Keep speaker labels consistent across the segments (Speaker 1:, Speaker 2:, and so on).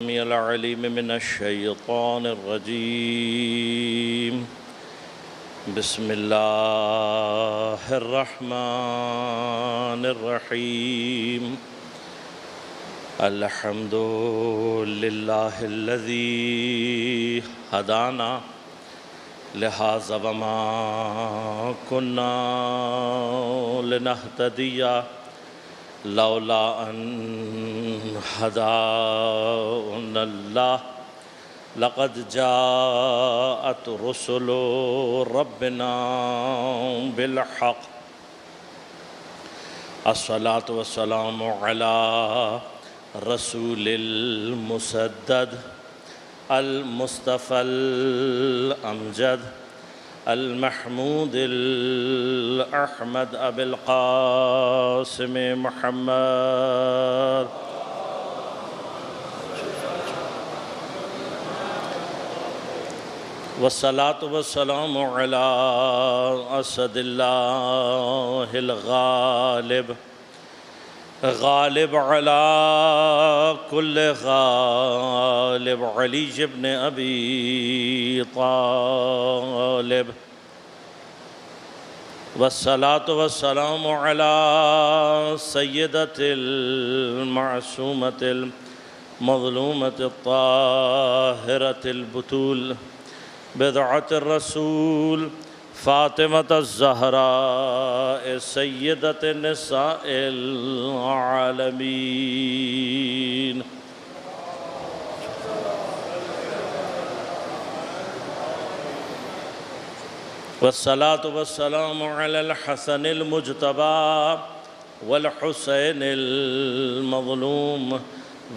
Speaker 1: السميع العليم من الشيطان الرجيم. بسم الله الرحمن الرحيم. الحمد لله الذي هدانا لهذا وما كنا لنهتدي لولا أن هدانا الله لقد جاءت رسل ربنا بالحق. الصلاة والسلام على رسول المسدد المصطفى الأمجد المحمود الأحمد أبي القاسم محمد والصلاة والسلام على أسد الله الغالب غالب على كل غالب علي بن أبي طالب. والصلاة والسلام على سيدة المعصومة المظلومة الطاهرة البتول بضعة الرسول فاطمة الزهراء سيدة نساء العالمين. والصلاة والسلام على الحسن المجتبى والحسين المظلوم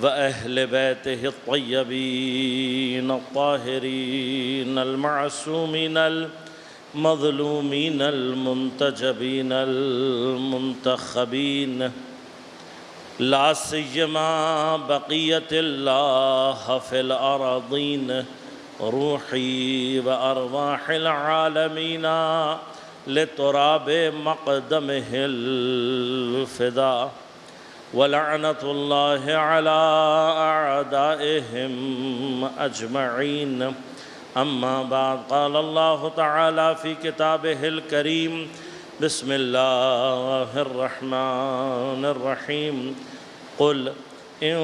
Speaker 1: وأهل بيته الطيبين الطاهرين المعصومين المظلومين المنتجبين المنتخبين، لا سيما بقية الله في الأراضين، روحي وأرواح العالمين لتراب مقدمه الفداء. ولعنة الله على أعدائهم أجمعين. أما بعد، قال الله تعالى في كتابه الكريم: بسم الله الرحمن الرحيم. قل إن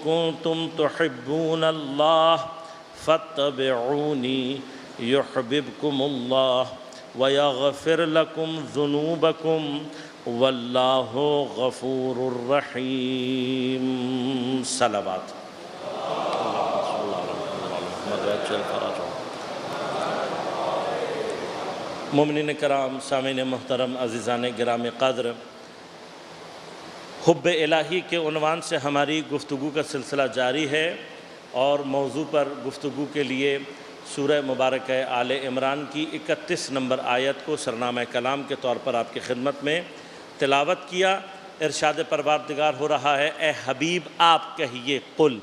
Speaker 1: كنتم تحبون الله فاتبعوني يحببكم الله ويغفر لكم ذنوبكم والله غفور رحيم. صلوات. مومنین کرام، سامعین محترم، عزیزان گرام قدر، حب الہی کے عنوان سے ہماری گفتگو کا سلسلہ جاری ہے، اور موضوع پر گفتگو کے لیے سورہ مبارکہ آل عمران کی 31 نمبر آیت کو سرنامہ کلام کے طور پر آپ کی خدمت میں تلاوت کیا۔ ارشاد پروردگار ہو رہا ہے: اے حبیب آپ کہیے، قل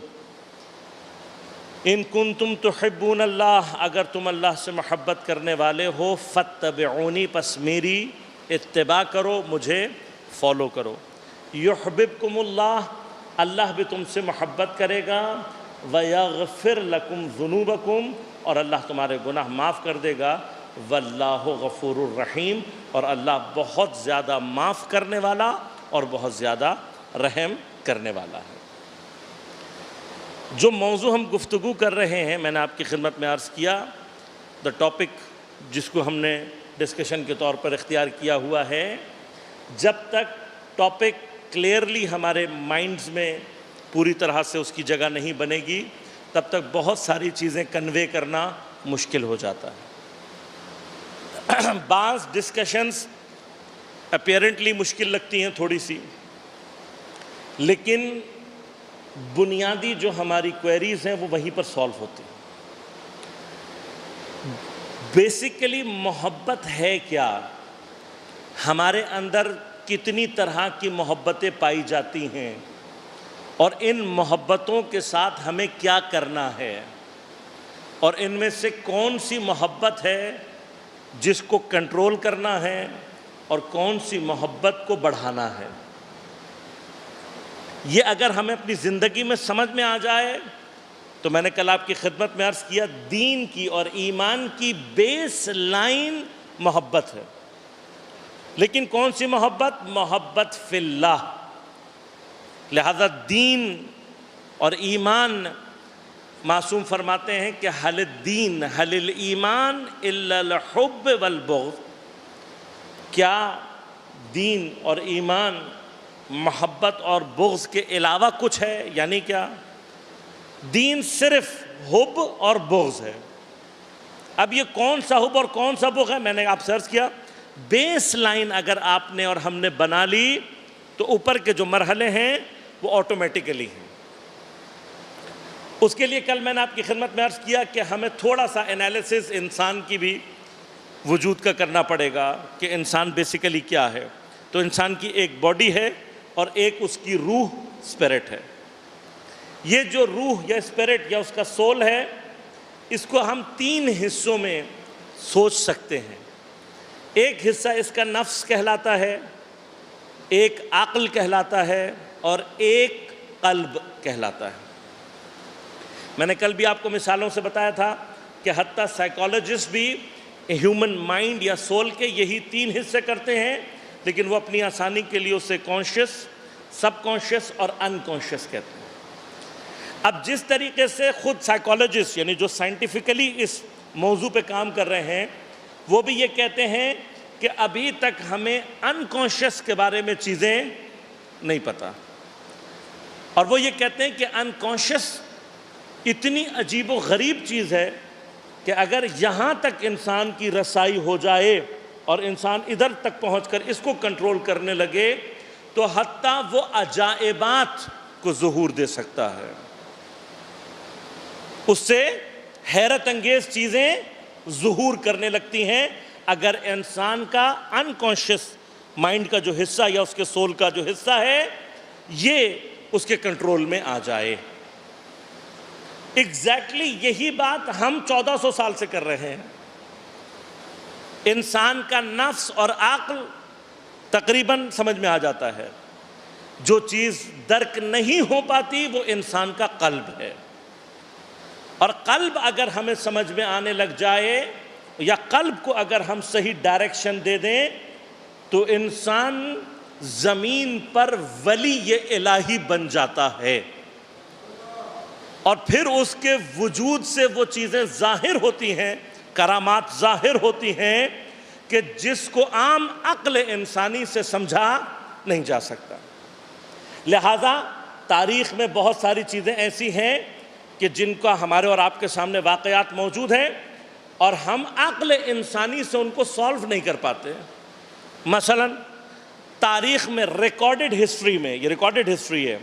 Speaker 1: ان کنتم تحبون اللہ، اگر تم اللہ سے محبت کرنے والے ہو، فاتبعونی، پس میری اتباع کرو، مجھے فالو کرو، یحببکم اللہ، اللہ بھی تم سے محبت کرے گا، ویغفر لکم ذنوبکم، اور اللہ تمہارے گناہ معاف کر دے گا، واللہ غفور الرحیم، اور اللہ بہت زیادہ معاف کرنے والا اور بہت زیادہ رحم کرنے والا ہے۔ جو موضوع ہم گفتگو کر رہے ہیں، میں نے آپ کی خدمت میں عرض کیا، دا ٹاپک جس کو ہم نے ڈسکشن کے طور پر اختیار کیا ہوا ہے، جب تک ٹاپک کلیئرلی ہمارے مائنڈز میں پوری طرح سے اس کی جگہ نہیں بنے گی، تب تک بہت ساری چیزیں کنوے کرنا مشکل ہو جاتا ہے۔ بعض ڈسکشنز اپیرنٹلی مشکل لگتی ہیں تھوڑی سی، لیکن بنیادی جو ہماری کوئریز ہیں وہ وہیں پر سالو ہوتی ہیں۔ بیسیکلی محبت ہے کیا؟ ہمارے اندر کتنی طرح کی محبتیں پائی جاتی ہیں، اور ان محبتوں کے ساتھ ہمیں کیا کرنا ہے، اور ان میں سے کون سی محبت ہے جس کو کنٹرول کرنا ہے اور کون سی محبت کو بڑھانا ہے۔ یہ اگر ہمیں اپنی زندگی میں سمجھ میں آ جائے تو میں نے کل آپ کی خدمت میں عرض کیا دین کی اور ایمان کی بیس لائن محبت ہے. لیکن کون سی محبت؟ محبت فی اللہ. لہذا دین اور ایمان، معصوم فرماتے ہیں کہ حل الدین حل الایمان الا الحب والبغض. کیا دین اور ایمان محبت اور بغض کے علاوہ کچھ ہے؟ یعنی کیا؟ دین صرف حب اور بغض ہے. اب یہ کون سا حب اور کون سا بغض ہے؟ میں نے آپ سے عرض کیا بیس لائن اگر آپ نے اور ہم نے بنا لی تو اوپر کے جو مرحلے ہیں وہ آٹومیٹیکلی ہیں. اس کے لیے کل میں نے آپ کی خدمت میں عرض کیا کہ ہمیں تھوڑا سا انالیسس انسان کی بھی وجود کا کرنا پڑے گا کہ انسان بیسیکلی کیا ہے. تو انسان کی ایک باڈی ہے اور ایک اس کی روح اسپرٹ ہے. یہ جو روح یا اسپرٹ یا اس کا سول ہے، اس کو ہم 3 حصوں میں سوچ سکتے ہیں. ایک حصہ اس کا نفس کہلاتا ہے، ایک عقل کہلاتا ہے اور ایک قلب کہلاتا ہے. میں نے کل بھی آپ کو مثالوں سے بتایا تھا کہ حتیٰ سائیکالوجسٹ بھی ہیومن مائنڈ یا سول کے یہی 3 حصے کرتے ہیں، لیکن وہ اپنی آسانی کے لیے اسے کانشیس، سب کانشیس اور انکانشیس کہتے ہیں. اب جس طریقے سے خود سائیکالوجسٹ یعنی جو سائنٹیفکلی اس موضوع پہ کام کر رہے ہیں، وہ بھی یہ کہتے ہیں کہ ابھی تک ہمیں انکانشیس کے بارے میں چیزیں نہیں پتہ. اور وہ یہ کہتے ہیں کہ انکانشیس اتنی عجیب و غریب چیز ہے کہ اگر یہاں تک انسان کی رسائی ہو جائے اور انسان ادھر تک پہنچ کر اس کو کنٹرول کرنے لگے تو حتیٰ وہ عجائبات کو ظہور دے سکتا ہے. اس سے حیرت انگیز چیزیں ظہور کرنے لگتی ہیں اگر انسان کا انکانشیس مائنڈ کا جو حصہ یا اس کے سول کا جو حصہ ہے یہ اس کے کنٹرول میں آ جائے. ایگزیکٹلی یہی بات ہم 1400 سال سے کر رہے ہیں. انسان کا نفس اور عقل تقریباً سمجھ میں آ جاتا ہے. جو چیز درک نہیں ہو پاتی وہ انسان کا قلب ہے. اور قلب اگر ہمیں سمجھ میں آنے لگ جائے یا قلب کو اگر ہم صحیح ڈائریکشن دے دیں تو انسان زمین پر ولی الہی بن جاتا ہے. اور پھر اس کے وجود سے وہ چیزیں ظاہر ہوتی ہیں، کرامات ظاہر ہوتی ہیں کہ جس کو عام عقل انسانی سے سمجھا نہیں جا سکتا. لہذا تاریخ میں بہت ساری چیزیں ایسی ہیں کہ جن کا ہمارے اور آپ کے سامنے واقعات موجود ہیں اور ہم عقل انسانی سے ان کو سالو نہیں کر پاتے. مثلا تاریخ میں ریکارڈڈ ہسٹری میں، یہ ریکارڈڈ ہسٹری ہے،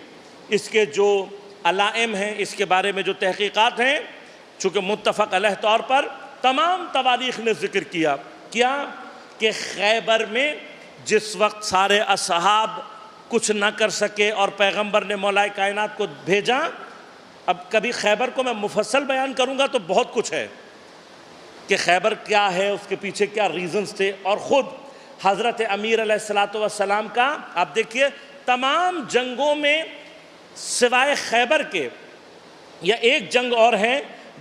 Speaker 1: اس کے جو علائم ہیں، اس کے بارے میں جو تحقیقات ہیں، چونکہ متفق علیہ طور پر تمام تواریخ نے ذکر کیا کہ خیبر میں جس وقت سارے اصحاب کچھ نہ کر سکے اور پیغمبر نے مولا کائنات کو بھیجا. اب کبھی خیبر کو میں مفصل بیان کروں گا تو بہت کچھ ہے کہ خیبر کیا ہے، اس کے پیچھے کیا ریزنز تھے. اور خود حضرت امیر علیہ السلام کا آپ دیکھیے تمام جنگوں میں سوائے خیبر کے یا ایک جنگ اور ہے،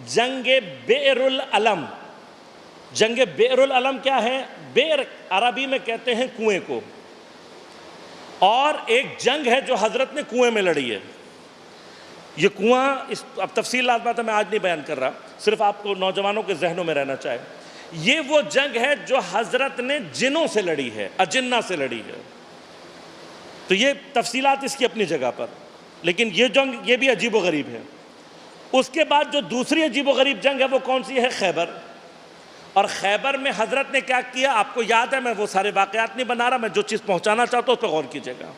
Speaker 1: جنگ بئر العلم. جنگ بئر العلم کیا ہے؟ بئر عربی میں کہتے ہیں کنویں کو. اور ایک جنگ ہے جو حضرت نے کنویں میں لڑی ہے. یہ کنواں اب تفصیل لازمات میں آج نہیں بیان کر رہا، صرف آپ کو نوجوانوں کے ذہنوں میں رہنا چاہے. یہ وہ جنگ ہے جو حضرت نے جنوں سے لڑی ہے، اجنہ سے لڑی ہے. تو یہ تفصیلات اس کی اپنی جگہ پر، لیکن یہ جنگ یہ بھی عجیب و غریب ہے. اس کے بعد جو دوسری عجیب و غریب جنگ ہے وہ کون سی ہے؟ خیبر. اور خیبر میں حضرت نے کیا کیا آپ کو یاد ہے، میں وہ سارے واقعات نہیں بنا رہا، میں جو چیز پہنچانا چاہتا ہوں اس پہ غور کیجیے گا.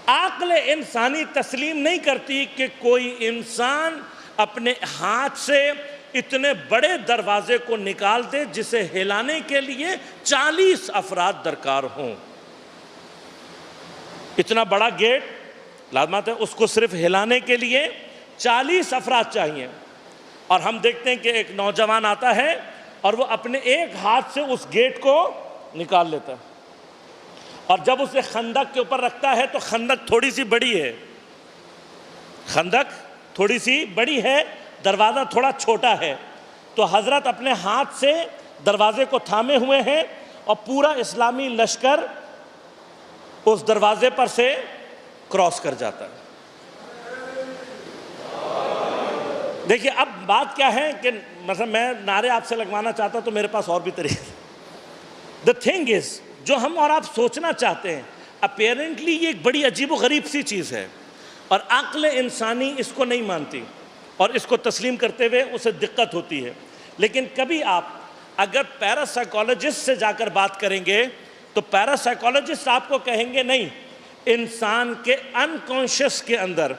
Speaker 1: عقل انسانی تسلیم نہیں کرتی کہ کوئی انسان اپنے ہاتھ سے اتنے بڑے دروازے کو نکال دے جسے ہلانے کے لیے 40 افراد درکار ہوں. اتنا بڑا گیٹ لازمات ہے، اس کو صرف ہلانے کے لیے 40 افراد چاہیے. اور ہم دیکھتے ہیں کہ ایک نوجوان آتا ہے اور وہ اپنے ایک ہاتھ سے اس گیٹ کو نکال لیتا ہے. اور جب اسے خندق کے اوپر رکھتا ہے تو خندق تھوڑی سی بڑی ہے، خندق تھوڑی سی بڑی ہے دروازہ تھوڑا چھوٹا ہے، تو حضرت اپنے ہاتھ سے دروازے کو تھامے ہوئے ہیں اور پورا اسلامی لشکر اس دروازے پر سے کراس کر جاتا ہے۔ دیکھیے اب بات کیا ہے کہ مثلا میں نعرے آپ سے لگوانا چاہتا تو میرے پاس اور بھی طریقے۔ The thing is جو ہم اور آپ سوچنا چاہتے ہیں اپیرنٹلی یہ ایک بڑی عجیب و غریب سی چیز ہے، اور عقل انسانی اس کو نہیں مانتی اور اس کو تسلیم کرتے ہوئے اسے دقت ہوتی ہے۔ لیکن کبھی آپ اگر پیراسائیکالوجسٹ سے جا کر بات کریں گے تو پیراسائیکالوجسٹ آپ کو کہیں گے نہیں، انسان کے انکانشس کے اندر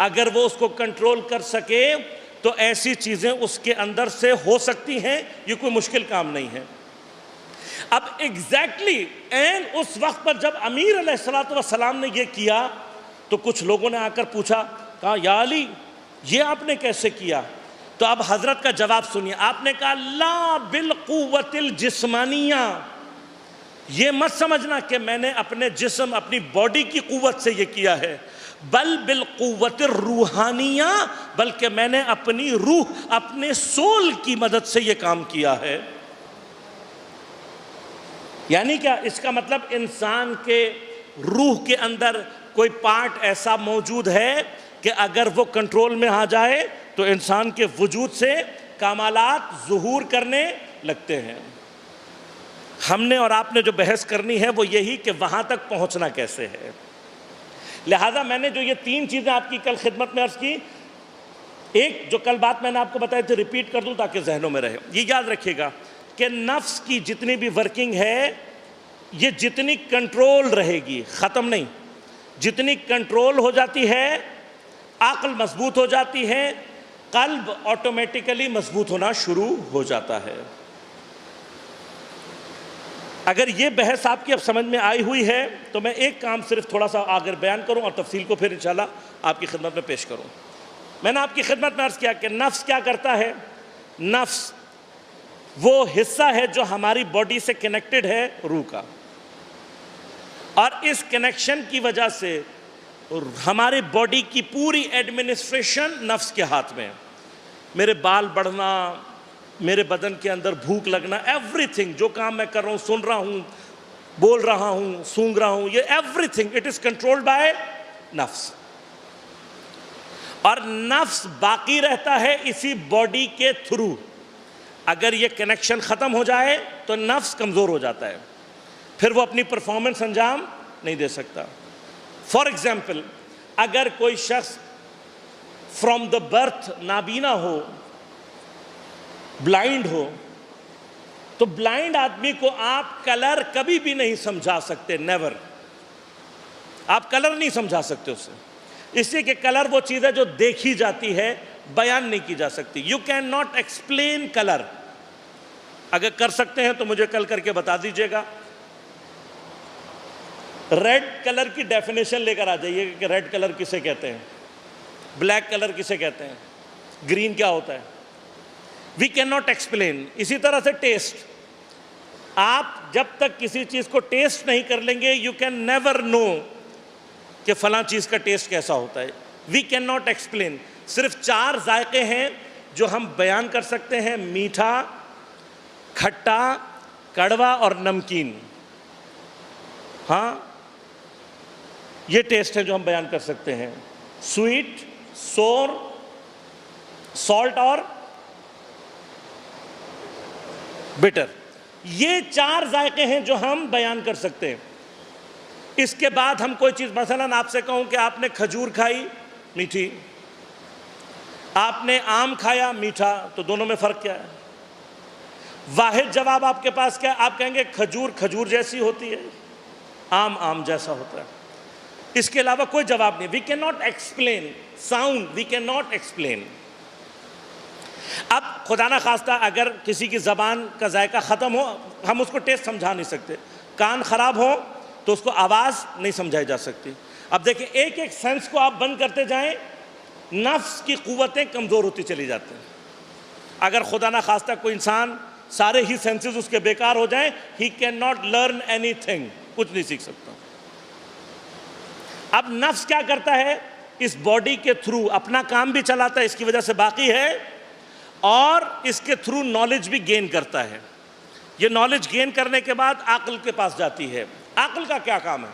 Speaker 1: اگر وہ اس کو کنٹرول کر سکے تو ایسی چیزیں اس کے اندر سے ہو سکتی ہیں، یہ کوئی مشکل کام نہیں ہے۔ اب ایگزیکٹلی اس وقت پر جب امیر علیہ السلام نے یہ کیا تو کچھ لوگوں نے آ کر پوچھا، کہا یا علی یہ آپ نے کیسے کیا؟ تو اب حضرت کا جواب سنیے، آپ نے کہا لا بالقوت الجسمانیہ، یہ مت سمجھنا کہ میں نے اپنے جسم اپنی باڈی کی قوت سے یہ کیا ہے، بل بالقوت الروحانیہ، بلکہ میں نے اپنی روح اپنے سول کی مدد سے یہ کام کیا ہے۔ یعنی کیا؟ اس کا مطلب انسان کے روح کے اندر کوئی پارٹ ایسا موجود ہے کہ اگر وہ کنٹرول میں آ جائے تو انسان کے وجود سے کمالات ظہور کرنے لگتے ہیں۔ ہم نے اور آپ نے جو بحث کرنی ہے وہ یہی کہ وہاں تک پہنچنا کیسے ہے۔ لہٰذا میں نے جو یہ 3 چیزیں آپ کی کل خدمت میں عرض کی، ایک جو کل بات میں نے آپ کو بتائی تھی ریپیٹ کر دوں تاکہ ذہنوں میں رہے، یہ یاد رکھیے گا کہ نفس کی جتنی بھی ورکنگ ہے یہ جتنی کنٹرول رہے گی، ختم نہیں، جتنی کنٹرول ہو جاتی ہے عقل مضبوط ہو جاتی ہے، قلب آٹومیٹیکلی مضبوط ہونا شروع ہو جاتا ہے۔ اگر یہ بحث آپ کی اب سمجھ میں آئی ہوئی ہے تو میں ایک کام صرف تھوڑا سا آگر بیان کروں اور تفصیل کو پھر انشاءاللہ آپ کی خدمت میں پیش کروں۔ میں نے آپ کی خدمت میں عرض کیا کہ نفس کیا کرتا ہے؟ نفس وہ حصہ ہے جو ہماری باڈی سے کنیکٹڈ ہے روح کا، اور اس کنیکشن کی وجہ سے ہماری باڈی کی پوری ایڈمنسٹریشن نفس کے ہاتھ میں ہے۔ میرے بال بڑھنا، میرے بدن کے اندر بھوک لگنا، ایوری تھنگ، جو کام میں کر رہا ہوں، سن رہا ہوں، بول رہا ہوں، سونگ رہا ہوں، یہ every thing it is controlled by نفس، اور نفس باقی رہتا ہے اسی باڈی کے تھرو۔ اگر یہ کنیکشن ختم ہو جائے تو نفس کمزور ہو جاتا ہے، پھر وہ اپنی پرفارمنس انجام نہیں دے سکتا۔ فار ایگزامپل اگر کوئی شخص فرام دا برتھ نابینا ہو، بلائنڈ ہو، تو بلائنڈ آدمی کو آپ کلر کبھی بھی نہیں سمجھا سکتے، نیور، آپ کلر نہیں سمجھا سکتے اسے، اس لیے کہ کلر وہ چیز ہے جو دیکھی جاتی ہے، بیان نہیں کی جا سکتی۔ You can not explain colour. اگر کر سکتے ہیں تو مجھے کل کر کے بتا دیجیے گا۔ ریڈ کلر کی ڈیفینیشن لے کر آ جائیے کہ ریڈ کلر کسے کہتے ہیں، بلیک کلر کسے کہتے ہیں، گرین کیا ہوتا ہے۔ We can not explain. اسی طرح سے ٹیسٹ، آپ جب تک کسی چیز کو ٹیسٹ نہیں کر لیں گے یو کین نیور نو کہ فلاں چیز کا ٹیسٹ کیسا ہوتا ہے۔ We can not explain. صرف 4 ذائقے ہیں جو ہم بیان کر سکتے ہیں، میٹھا، کھٹا، کڑوا اور نمکین۔ ہاں یہ ٹیسٹ ہے جو ہم بیان کر سکتے ہیں، سویٹ، سور، سالٹ اور بٹر۔ یہ 4 ذائقے ہیں جو ہم بیان کر سکتے ہیں۔ اس کے بعد ہم کوئی چیز، مثلا آپ سے کہوں کہ آپ نے کھجور کھائی، میٹھی، آپ نے آم کھایا، میٹھا، تو دونوں میں فرق کیا ہے؟ واحد جواب آپ کے پاس کیا ہے؟ آپ کہیں گے کھجور کھجور جیسی ہوتی ہے، آم آم جیسا ہوتا ہے۔ اس کے علاوہ کوئی جواب نہیں۔ We can not explain sound, we can not explain. اب خدا نہ خواستہ اگر کسی کی زبان کا ذائقہ ختم ہو، ہم اس کو ٹیسٹ سمجھا نہیں سکتے، کان خراب ہو تو اس کو آواز نہیں سمجھائی جا سکتی۔ اب دیکھیں ایک ایک سینس کو آپ بند کرتے جائیں، نفس کی قوتیں کمزور ہوتی چلی جاتی ہیں۔ اگر خدا نہ خواستہ کوئی انسان سارے ہی سینسز اس کے بیکار ہو جائیں، he can not learn any thing, کچھ نہیں سیکھ سکتا۔ اب نفس کیا کرتا ہے؟ اس باڈی کے تھرو اپنا کام بھی چلاتا ہے، اس کی وجہ سے باقی ہے اور اس کے تھرو نالج بھی گین کرتا ہے. یہ نالج گین کرنے کے بعد عقل کے پاس جاتی ہے. عقل کا کیا کام ہے؟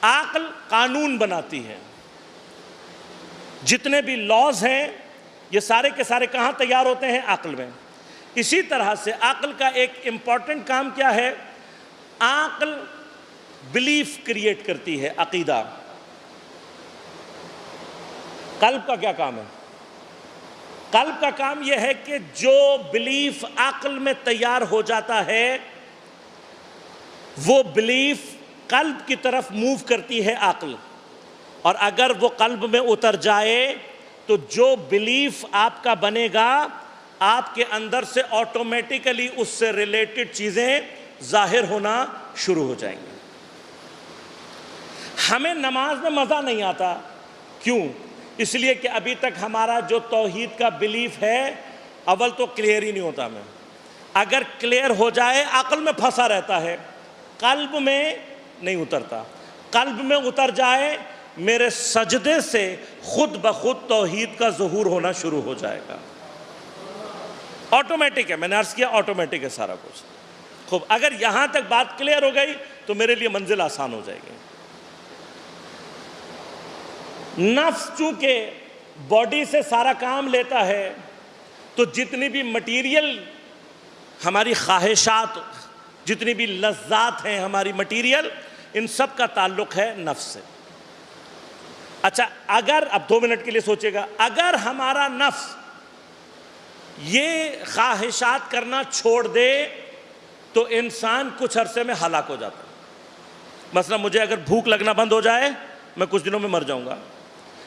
Speaker 1: عقل قانون بناتی ہے. جتنے بھی لاز ہیں یہ سارے کے سارے کہاں تیار ہوتے ہیں؟ عقل میں. اسی طرح سے عقل کا ایک امپورٹنٹ کام کیا ہے؟ عقل بلیف کریٹ کرتی ہے، عقیدہ. قلب کا کیا کام ہے؟ قلب کا کام یہ ہے کہ جو بلیف عقل میں تیار ہو جاتا ہے وہ بلیف قلب کی طرف موو کرتی ہے عقل. اور اگر وہ قلب میں اتر جائے تو جو بلیف آپ کا بنے گا آپ کے اندر سے آٹومیٹیکلی اس سے ریلیٹڈ چیزیں ظاہر ہونا شروع ہو جائیں گی. ہمیں نماز میں مزہ نہیں آتا. کیوں؟ اس لیے کہ ابھی تک ہمارا جو توحید کا بلیف ہے اول تو کلیئر ہی نہیں ہوتا. ہمیں اگر کلیئر ہو جائے عقل میں پھنسا رہتا ہے، قلب میں نہیں اترتا. قلب میں اتر جائے میرے سجدے سے خود بخود توحید کا ظہور ہونا شروع ہو جائے گا. آٹومیٹک ہے، میں نے عرض کیا آٹومیٹک ہے سارا کچھ. خوب، اگر یہاں تک بات کلیئر ہو گئی تو میرے لیے منزل آسان ہو جائے گی. نفس چونکہ باڈی سے سارا کام لیتا ہے تو جتنی بھی مٹیریل ہماری خواہشات، جتنی بھی لذات ہیں ہماری مٹیریل، ان سب کا تعلق ہے نفس سے. اچھا، اگر اب 2 منٹ کے لیے سوچے گا، اگر ہمارا نفس یہ خواہشات کرنا چھوڑ دے تو انسان کچھ عرصے میں ہلاک ہو جاتا ہے. مثلا مجھے اگر بھوک لگنا بند ہو جائے میں کچھ دنوں میں مر جاؤں گا.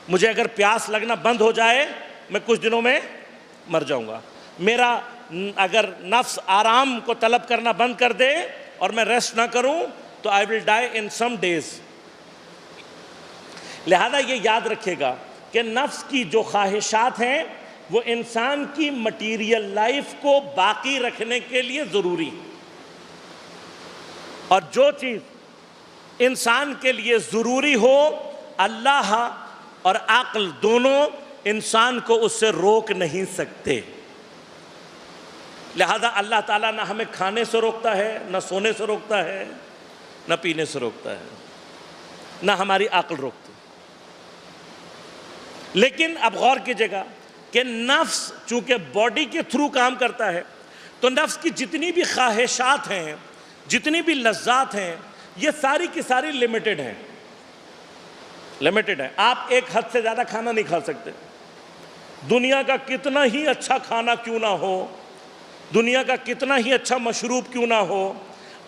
Speaker 1: مجھے اگر پیاس لگنا بند ہو جائے میں کچھ دنوں میں مر جاؤں گا. میرا اگر نفس آرام کو طلب کرنا بند کر دے اور میں ریسٹ نہ کروں تو I will die in some days. لہذا یہ یاد رکھے گا کہ نفس کی جو خواہشات ہیں وہ انسان کی مٹیریل لائف کو باقی رکھنے کے لیے ضروری. اور جو چیز انسان کے لیے ضروری ہو، اللہ اور عقل دونوں انسان کو اس سے روک نہیں سکتے. لہذا اللہ تعالیٰ نہ ہمیں کھانے سے روکتا ہے، نہ سونے سے روکتا ہے، نہ پینے سے روکتا ہے، نہ ہماری عقل روکتی. لیکن اب غور کیجیے گا کہ نفس چونکہ باڈی کے تھرو کام کرتا ہے تو نفس کی جتنی بھی خواہشات ہیں، جتنی بھی لذات ہیں، یہ ساری کی ساری لمیٹڈ ہیں. لمیٹڈ ہے. آپ ایک حد سے زیادہ کھانا نہیں کھا سکتے. دنیا کا کتنا ہی اچھا کھانا کیوں نہ ہو، دنیا کا کتنا ہی اچھا مشروب کیوں نہ ہو،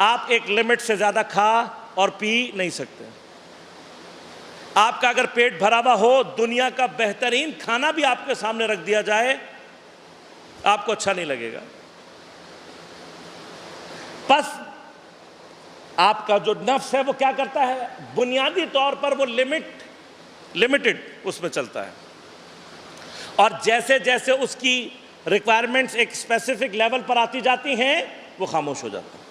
Speaker 1: آپ ایک لمٹ سے زیادہ کھا اور پی نہیں سکتے. آپ کا اگر پیٹ بھرا ہوا ہو، دنیا کا بہترین کھانا بھی آپ کے سامنے رکھ دیا جائے آپ کو اچھا نہیں لگے گا. پس آپ کا جو نفس ہے وہ کیا کرتا ہے؟ بنیادی طور پر وہ لمیٹڈ اس میں چلتا ہے. اور جیسے جیسے اس کی ریکوائرمنٹس ایک اسپیسیفک لیول پر آتی جاتی ہیں وہ خاموش ہو جاتا ہے.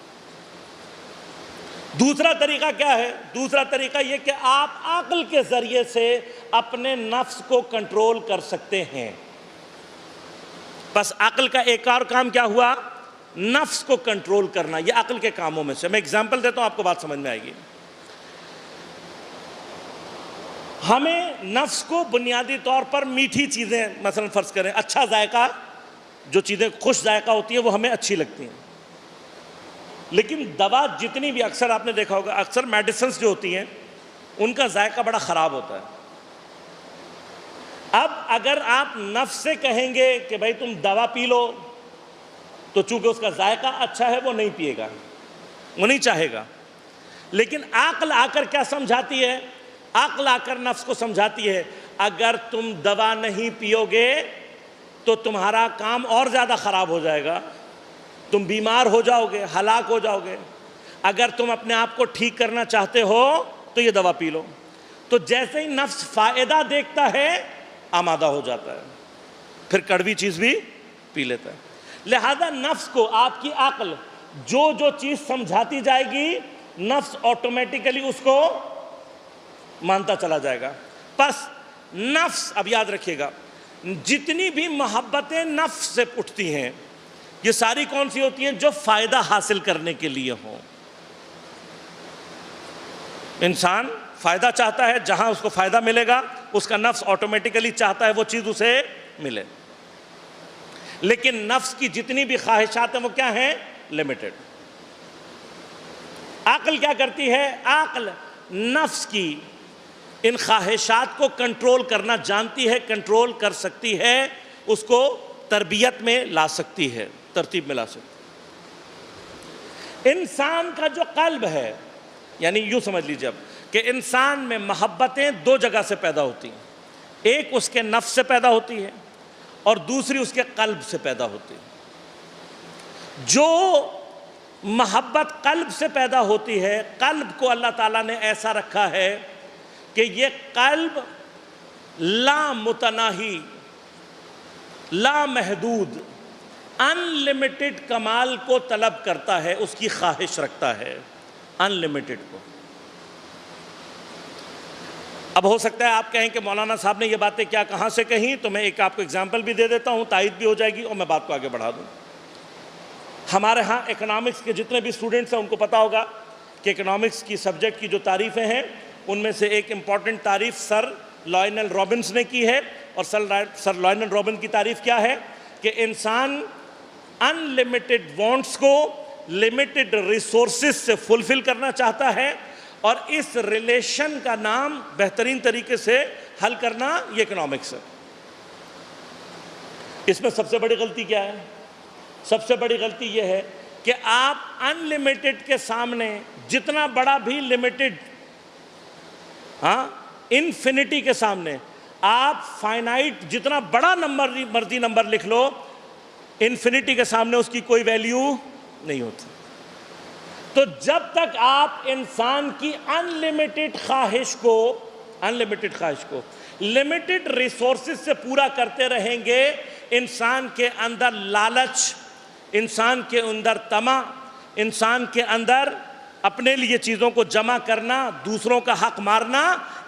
Speaker 1: دوسرا طریقہ کیا ہے؟ دوسرا طریقہ یہ کہ آپ عقل کے ذریعے سے اپنے نفس کو کنٹرول کر سکتے ہیں. بس عقل کا ایک اور کام کیا ہوا؟ نفس کو کنٹرول کرنا. یہ عقل کے کاموں میں سے میں اگزامپل دیتا ہوں، آپ کو بات سمجھ میں آئے گی. ہمیں نفس کو بنیادی طور پر میٹھی چیزیں، مثلا فرض کریں اچھا ذائقہ، جو چیزیں خوش ذائقہ ہوتی ہیں وہ ہمیں اچھی لگتی ہیں. لیکن دوا جتنی بھی، اکثر آپ نے دیکھا ہوگا اکثر میڈیسنز جو ہوتی ہیں ان کا ذائقہ بڑا خراب ہوتا ہے. اب اگر آپ نفس سے کہیں گے کہ بھائی تم دوا پی لو تو چونکہ اس کا ذائقہ اچھا ہے وہ نہیں پیے گا، وہ نہیں چاہے گا. لیکن عقل آ کر کیا سمجھاتی ہے؟ عقل آ کر نفس کو سمجھاتی ہے اگر تم دوا نہیں پیو گے تو تمہارا کام اور زیادہ خراب ہو جائے گا، تم بیمار ہو جاؤ گے، ہلاک ہو جاؤ گے. اگر تم اپنے آپ کو ٹھیک کرنا چاہتے ہو تو یہ دوا پی لو. تو جیسے ہی نفس فائدہ دیکھتا ہے آمادہ ہو جاتا ہے، پھر کڑوی چیز بھی پی لیتا ہے. لہذا نفس کو آپ کی عقل جو جو چیز سمجھاتی جائے گی نفس آٹومیٹیکلی اس کو مانتا چلا جائے گا. پس نفس، اب یاد رکھیے گا، جتنی بھی محبتیں نفس سے اٹھتی ہیں یہ ساری کون سی ہوتی ہیں؟ جو فائدہ حاصل کرنے کے لیے ہوں. انسان فائدہ چاہتا ہے، جہاں اس کو فائدہ ملے گا اس کا نفس آٹومیٹیکلی چاہتا ہے وہ چیز اسے ملے. لیکن نفس کی جتنی بھی خواہشات ہیں وہ کیا ہیں؟ لمیٹڈ. عقل کیا کرتی ہے؟ عقل نفس کی ان خواہشات کو کنٹرول کرنا جانتی ہے، کنٹرول کر سکتی ہے، اس کو تربیت میں لا سکتی ہے، ترتیب میں لا سکتی ہے. انسان کا جو قلب ہے، یعنی یوں سمجھ لیجیے اب کہ انسان میں محبتیں دو جگہ سے پیدا ہوتی ہیں. ایک اس کے نفس سے پیدا ہوتی ہے اور دوسری اس کے قلب سے پیدا ہوتی ہے. جو محبت قلب سے پیدا ہوتی ہے، قلب کو اللہ تعالیٰ نے ایسا رکھا ہے کہ یہ قلب لا متناہی، لا محدود، ان لمیٹڈ کمال کو طلب کرتا ہے، اس کی خواہش رکھتا ہے ان لمیٹڈ کو. اب ہو سکتا ہے آپ کہیں کہ مولانا صاحب نے یہ باتیں کیا کہاں سے کہیں، تو میں ایک آپ کو اگزامپل بھی دے دیتا ہوں، تائید بھی ہو جائے گی اور میں بات کو آگے بڑھا دوں. ہمارے ہاں اکنامکس کے جتنے بھی اسٹوڈنٹس ہیں ان کو پتا ہوگا کہ اکنامکس کی سبجیکٹ کی جو تعریفیں ہیں ان میں سے ایک امپورٹنٹ تعریف سر لائنل رابنس نے کی ہے. اور سر لائنل رابنس کی تعریف کیا ہے؟ کہ انسان ان لمیٹڈ وانٹس کو لمیٹڈ ریسورسز سے فلفل کرنا چاہتا ہے، اور اس ریلیشن کا نام بہترین طریقے سے حل کرنا یہ اکنامکس ہے. اس میں سب سے بڑی غلطی کیا ہے؟ سب سے بڑی غلطی یہ ہے کہ آپ ان لمیٹڈ کے سامنے جتنا بڑا بھی لمیٹڈ، انفینٹی کے سامنے آپ فائنائٹ جتنا بڑا مرضی نمبر لکھ لو، انفینٹی کے سامنے اس کی کوئی ویلیو نہیں ہوتی. تو جب تک آپ انسان کی ان لمیٹڈ خواہش کو لمیٹڈ ریسورسز سے پورا کرتے رہیں گے، انسان کے اندر لالچ، انسان کے اندر طمع، انسان کے اندر اپنے لیے چیزوں کو جمع کرنا، دوسروں کا حق مارنا،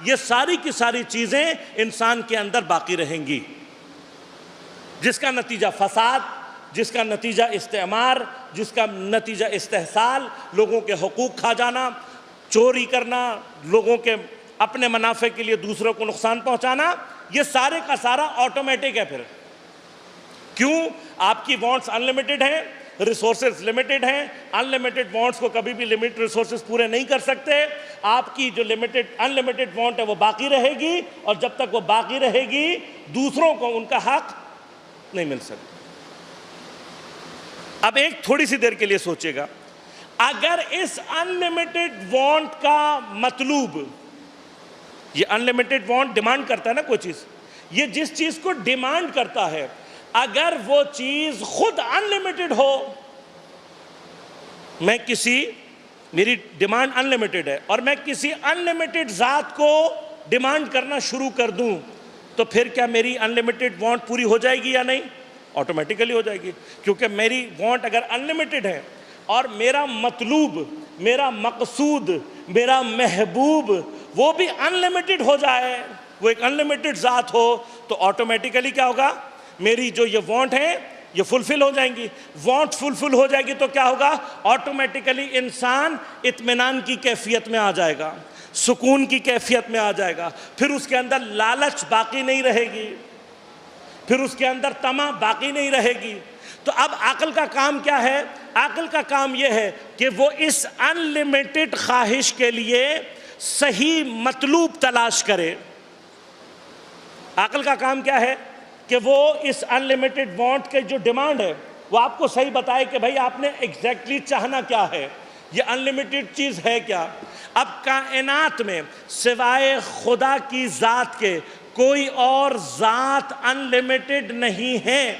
Speaker 1: یہ ساری کی ساری چیزیں انسان کے اندر باقی رہیں گی، جس کا نتیجہ فساد، جس کا نتیجہ استعمار، جس کا نتیجہ استحصال، لوگوں کے حقوق کھا جانا، چوری کرنا، لوگوں کے اپنے منافع کے لیے دوسروں کو نقصان پہنچانا، یہ سارے کا سارا آٹومیٹک ہے. پھر کیوں؟ آپ کی وانٹس ان لمیٹڈ ہیں، ریسورسز لمیٹڈ ہیں. ان لمیٹڈ وانٹس کو کبھی بھی لمیٹڈ ریسورسز پورے نہیں کر سکتے. آپ کی جو ان لمیٹڈ وانٹ ہے وہ باقی رہے گی، اور جب تک وہ باقی رہے گی دوسروں کو ان کا حق نہیں مل سکتا. اب ایک تھوڑی سی دیر کے لیے سوچئے گا، اگر اس ان لمیٹڈ وانٹ کا مطلوب، یہ ان لمیٹڈ وانٹ ڈیمانڈ کرتا ہے نا کوئی چیز، یہ جس چیز کو ڈیمانڈ کرتا ہے اگر وہ چیز خود ان لمیٹڈ ہو، میری ڈیمانڈ ان لمیٹڈ ہے اور میں کسی ان لمیٹڈ ذات کو ڈیمانڈ کرنا شروع کر دوں، تو پھر کیا میری ان لمیٹڈ وانٹ پوری ہو جائے گی یا نہیں؟ آٹومیٹیکلی ہو جائے گی، کیونکہ میری وانٹ اگر ان لمیٹڈ ہے اور میرا مطلوب، میرا مقصود، میرا محبوب وہ بھی ان لمیٹڈ ہو جائے، وہ ایک ان لمیٹڈ ذات ہو، تو آٹومیٹیکلی کیا ہوگا؟ میری جو یہ وانٹ ہے یہ فلفل ہو جائیں گی. وانٹ فلفل ہو جائے گی تو کیا ہوگا؟ آٹومیٹیکلی انسان اطمینان کی کیفیت میں آ جائے گا، سکون کی کیفیت میں آ جائے گا. پھر اس کے اندر لالچ باقی نہیں رہے گی، پھر اس کے اندر طمع باقی نہیں رہے گی. تو اب عقل کا کام کیا ہے؟ عقل کا کام یہ ہے کہ وہ اس ان لمیٹڈ خواہش کے لیے صحیح مطلوب تلاش کرے. عقل کا کام کیا ہے؟ کہ وہ اس ان لمیٹڈ وانٹ کے جو ڈیمانڈ ہے وہ آپ کو صحیح بتائے کہ بھائی آپ نے ایگزیکٹلی چاہنا کیا ہے، یہ ان لمیٹڈ چیز ہے کیا. اب کائنات میں سوائے خدا کی ذات کے کوئی اور ذات ان لمیٹڈ نہیں ہے.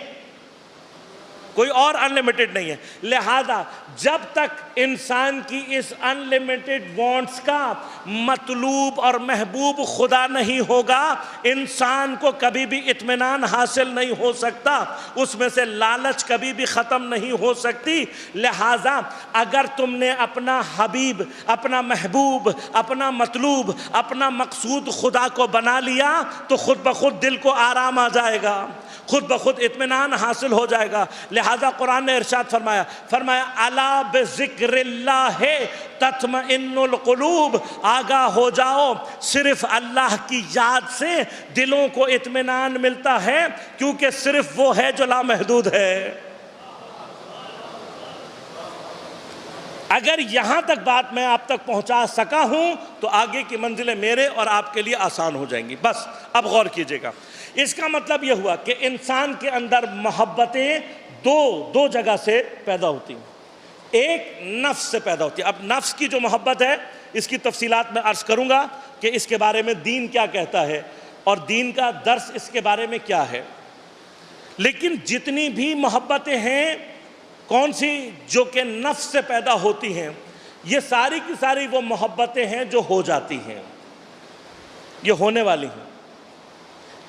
Speaker 1: کوئی اور انلمیٹڈ نہیں ہے. لہذا جب تک انسان کی اس انلمیٹڈ وانٹس کا مطلوب اور محبوب خدا نہیں ہوگا، انسان کو کبھی بھی اطمینان حاصل نہیں ہو سکتا، اس میں سے لالچ کبھی بھی ختم نہیں ہو سکتی. لہذا اگر تم نے اپنا حبیب، اپنا محبوب، اپنا مطلوب، اپنا مقصود خدا کو بنا لیا تو خود بخود دل کو آرام آ جائے گا، خود بخود اطمینان حاصل ہو جائے گا. لہذا قرآن نے ارشاد فرمایا الا بذکر اللہ تطمئن القلوب، آگاہ ہو جاؤ، صرف اللہ کی یاد سے دلوں کو اطمینان ملتا ہے، کیونکہ صرف وہ ہے جو لامحدود ہے. اگر یہاں تک بات میں آپ تک پہنچا سکا ہوں تو آگے کی منزلیں میرے اور آپ کے لیے آسان ہو جائیں گی. بس اب غور کیجئے گا. اس کا مطلب یہ ہوا کہ انسان کے اندر محبتیں دو جگہ سے پیدا ہوتی ہیں. ایک نفس سے پیدا ہوتی ہے. اب نفس کی جو محبت ہے اس کی تفصیلات میں عرض کروں گا کہ اس کے بارے میں دین کیا کہتا ہے اور دین کا درس اس کے بارے میں کیا ہے. لیکن جتنی بھی محبتیں ہیں کون سی جو کہ نفس سے پیدا ہوتی ہیں، یہ ساری کی ساری وہ محبتیں ہیں جو ہو جاتی ہیں، یہ ہونے والی ہیں.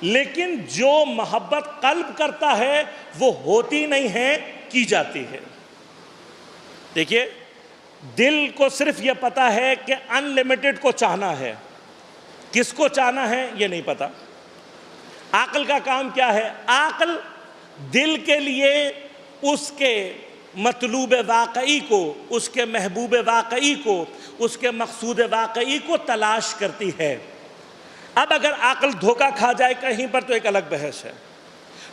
Speaker 1: لیکن جو محبت قلب کرتا ہے وہ ہوتی نہیں ہے، کی جاتی ہے. دیکھیے دل کو صرف یہ پتا ہے کہ ان لمیٹڈ کو چاہنا ہے، کس کو چاہنا ہے یہ نہیں پتا. عقل کا کام کیا ہے؟ عقل دل کے لیے اس کے مطلوب واقعی کو، اس کے محبوب واقعی کو، اس کے مقصود واقعی کو تلاش کرتی ہے. اب اگر عقل دھوکہ کھا جائے کہیں پر تو ایک الگ بحث ہے،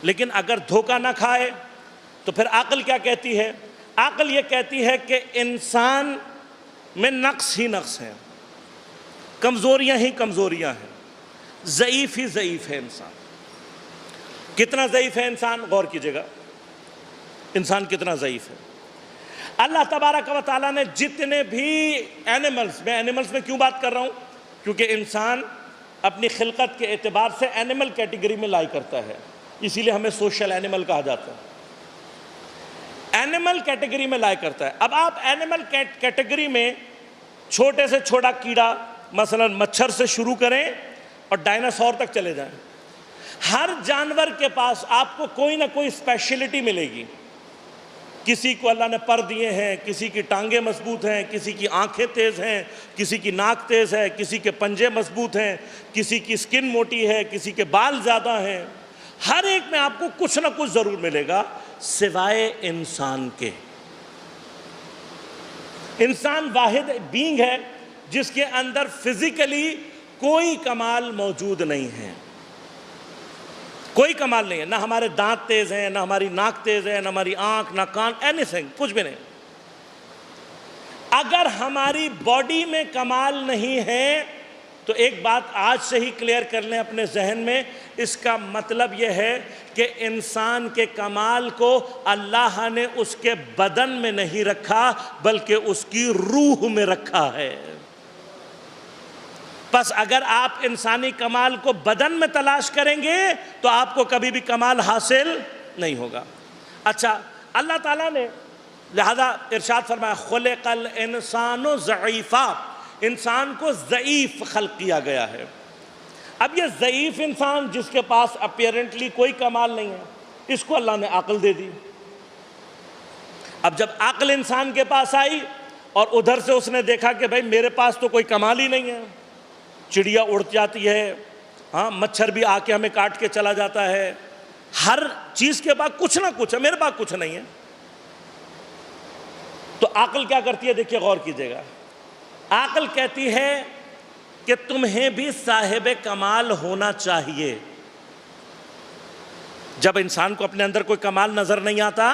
Speaker 1: لیکن اگر دھوکہ نہ کھائے تو پھر عقل کیا کہتی ہے؟ عقل یہ کہتی ہے کہ انسان میں نقص ہی نقص ہیں، کمزوریاں ہی کمزوریاں ہیں، ضعیف ہی ضعیف ہے انسان. کتنا ضعیف ہے انسان؟ غور کیجئے گا انسان کتنا ضعیف ہے. اللہ تبارک و تعالیٰ نے جتنے بھی اینیملز میں کیوں بات کر رہا ہوں؟ کیونکہ انسان اپنی خلقت کے اعتبار سے اینیمل کیٹیگری میں لائی کرتا ہے، اسی لیے ہمیں سوشل اینیمل کہا جاتا ہے. اینیمل کیٹیگری میں لائی کرتا ہے. اب آپ اینیمل کیٹیگری میں چھوٹے سے چھوٹا کیڑا مثلا مچھر سے شروع کریں اور ڈائناسور تک چلے جائیں، ہر جانور کے پاس آپ کو کوئی نہ کوئی اسپیشلٹی ملے گی. کسی کو اللہ نے پر دیے ہیں، کسی کی ٹانگیں مضبوط ہیں، کسی کی آنکھیں تیز ہیں، کسی کی ناک تیز ہے، کسی کے پنجے مضبوط ہیں، کسی کی سکن موٹی ہے، کسی کے بال زیادہ ہیں. ہر ایک میں آپ کو کچھ نہ کچھ ضرور ملے گا سوائے انسان کے. انسان واحد بینگ ہے جس کے اندر فزیکلی کوئی کمال موجود نہیں ہے، کوئی کمال نہیں ہے. نہ ہمارے دانت تیز ہیں، نہ ہماری ناک تیز ہے، نہ ہماری آنکھ، نہ کان، اینی تھنگ، کچھ بھی نہیں. اگر ہماری باڈی میں کمال نہیں ہے تو ایک بات آج سے ہی کلیئر کر لیں اپنے ذہن میں، اس کا مطلب یہ ہے کہ انسان کے کمال کو اللہ نے اس کے بدن میں نہیں رکھا بلکہ اس کی روح میں رکھا ہے. بس اگر آپ انسانی کمال کو بدن میں تلاش کریں گے تو آپ کو کبھی بھی کمال حاصل نہیں ہوگا. اچھا اللہ تعالیٰ نے لہذا ارشاد فرمایا خلق الانسان ضعیفا، انسان کو ضعیف خلق کیا گیا ہے. اب یہ ضعیف انسان جس کے پاس اپیرنٹلی کوئی کمال نہیں ہے، اس کو اللہ نے عقل دے دی. اب جب عقل انسان کے پاس آئی اور ادھر سے اس نے دیکھا کہ بھائی میرے پاس تو کوئی کمال ہی نہیں ہے، چڑیا اڑ جاتی ہے، ہاں مچھر بھی آ کے ہمیں کاٹ کے چلا جاتا ہے، ہر چیز کے بعد کچھ نہ کچھ ہے، میرے پاس کچھ نہیں ہے. تو عقل کیا کرتی ہے؟ دیکھیے غور کیجئے گا. عقل کہتی ہے کہ تمہیں بھی صاحب کمال ہونا چاہیے. جب انسان کو اپنے اندر کوئی کمال نظر نہیں آتا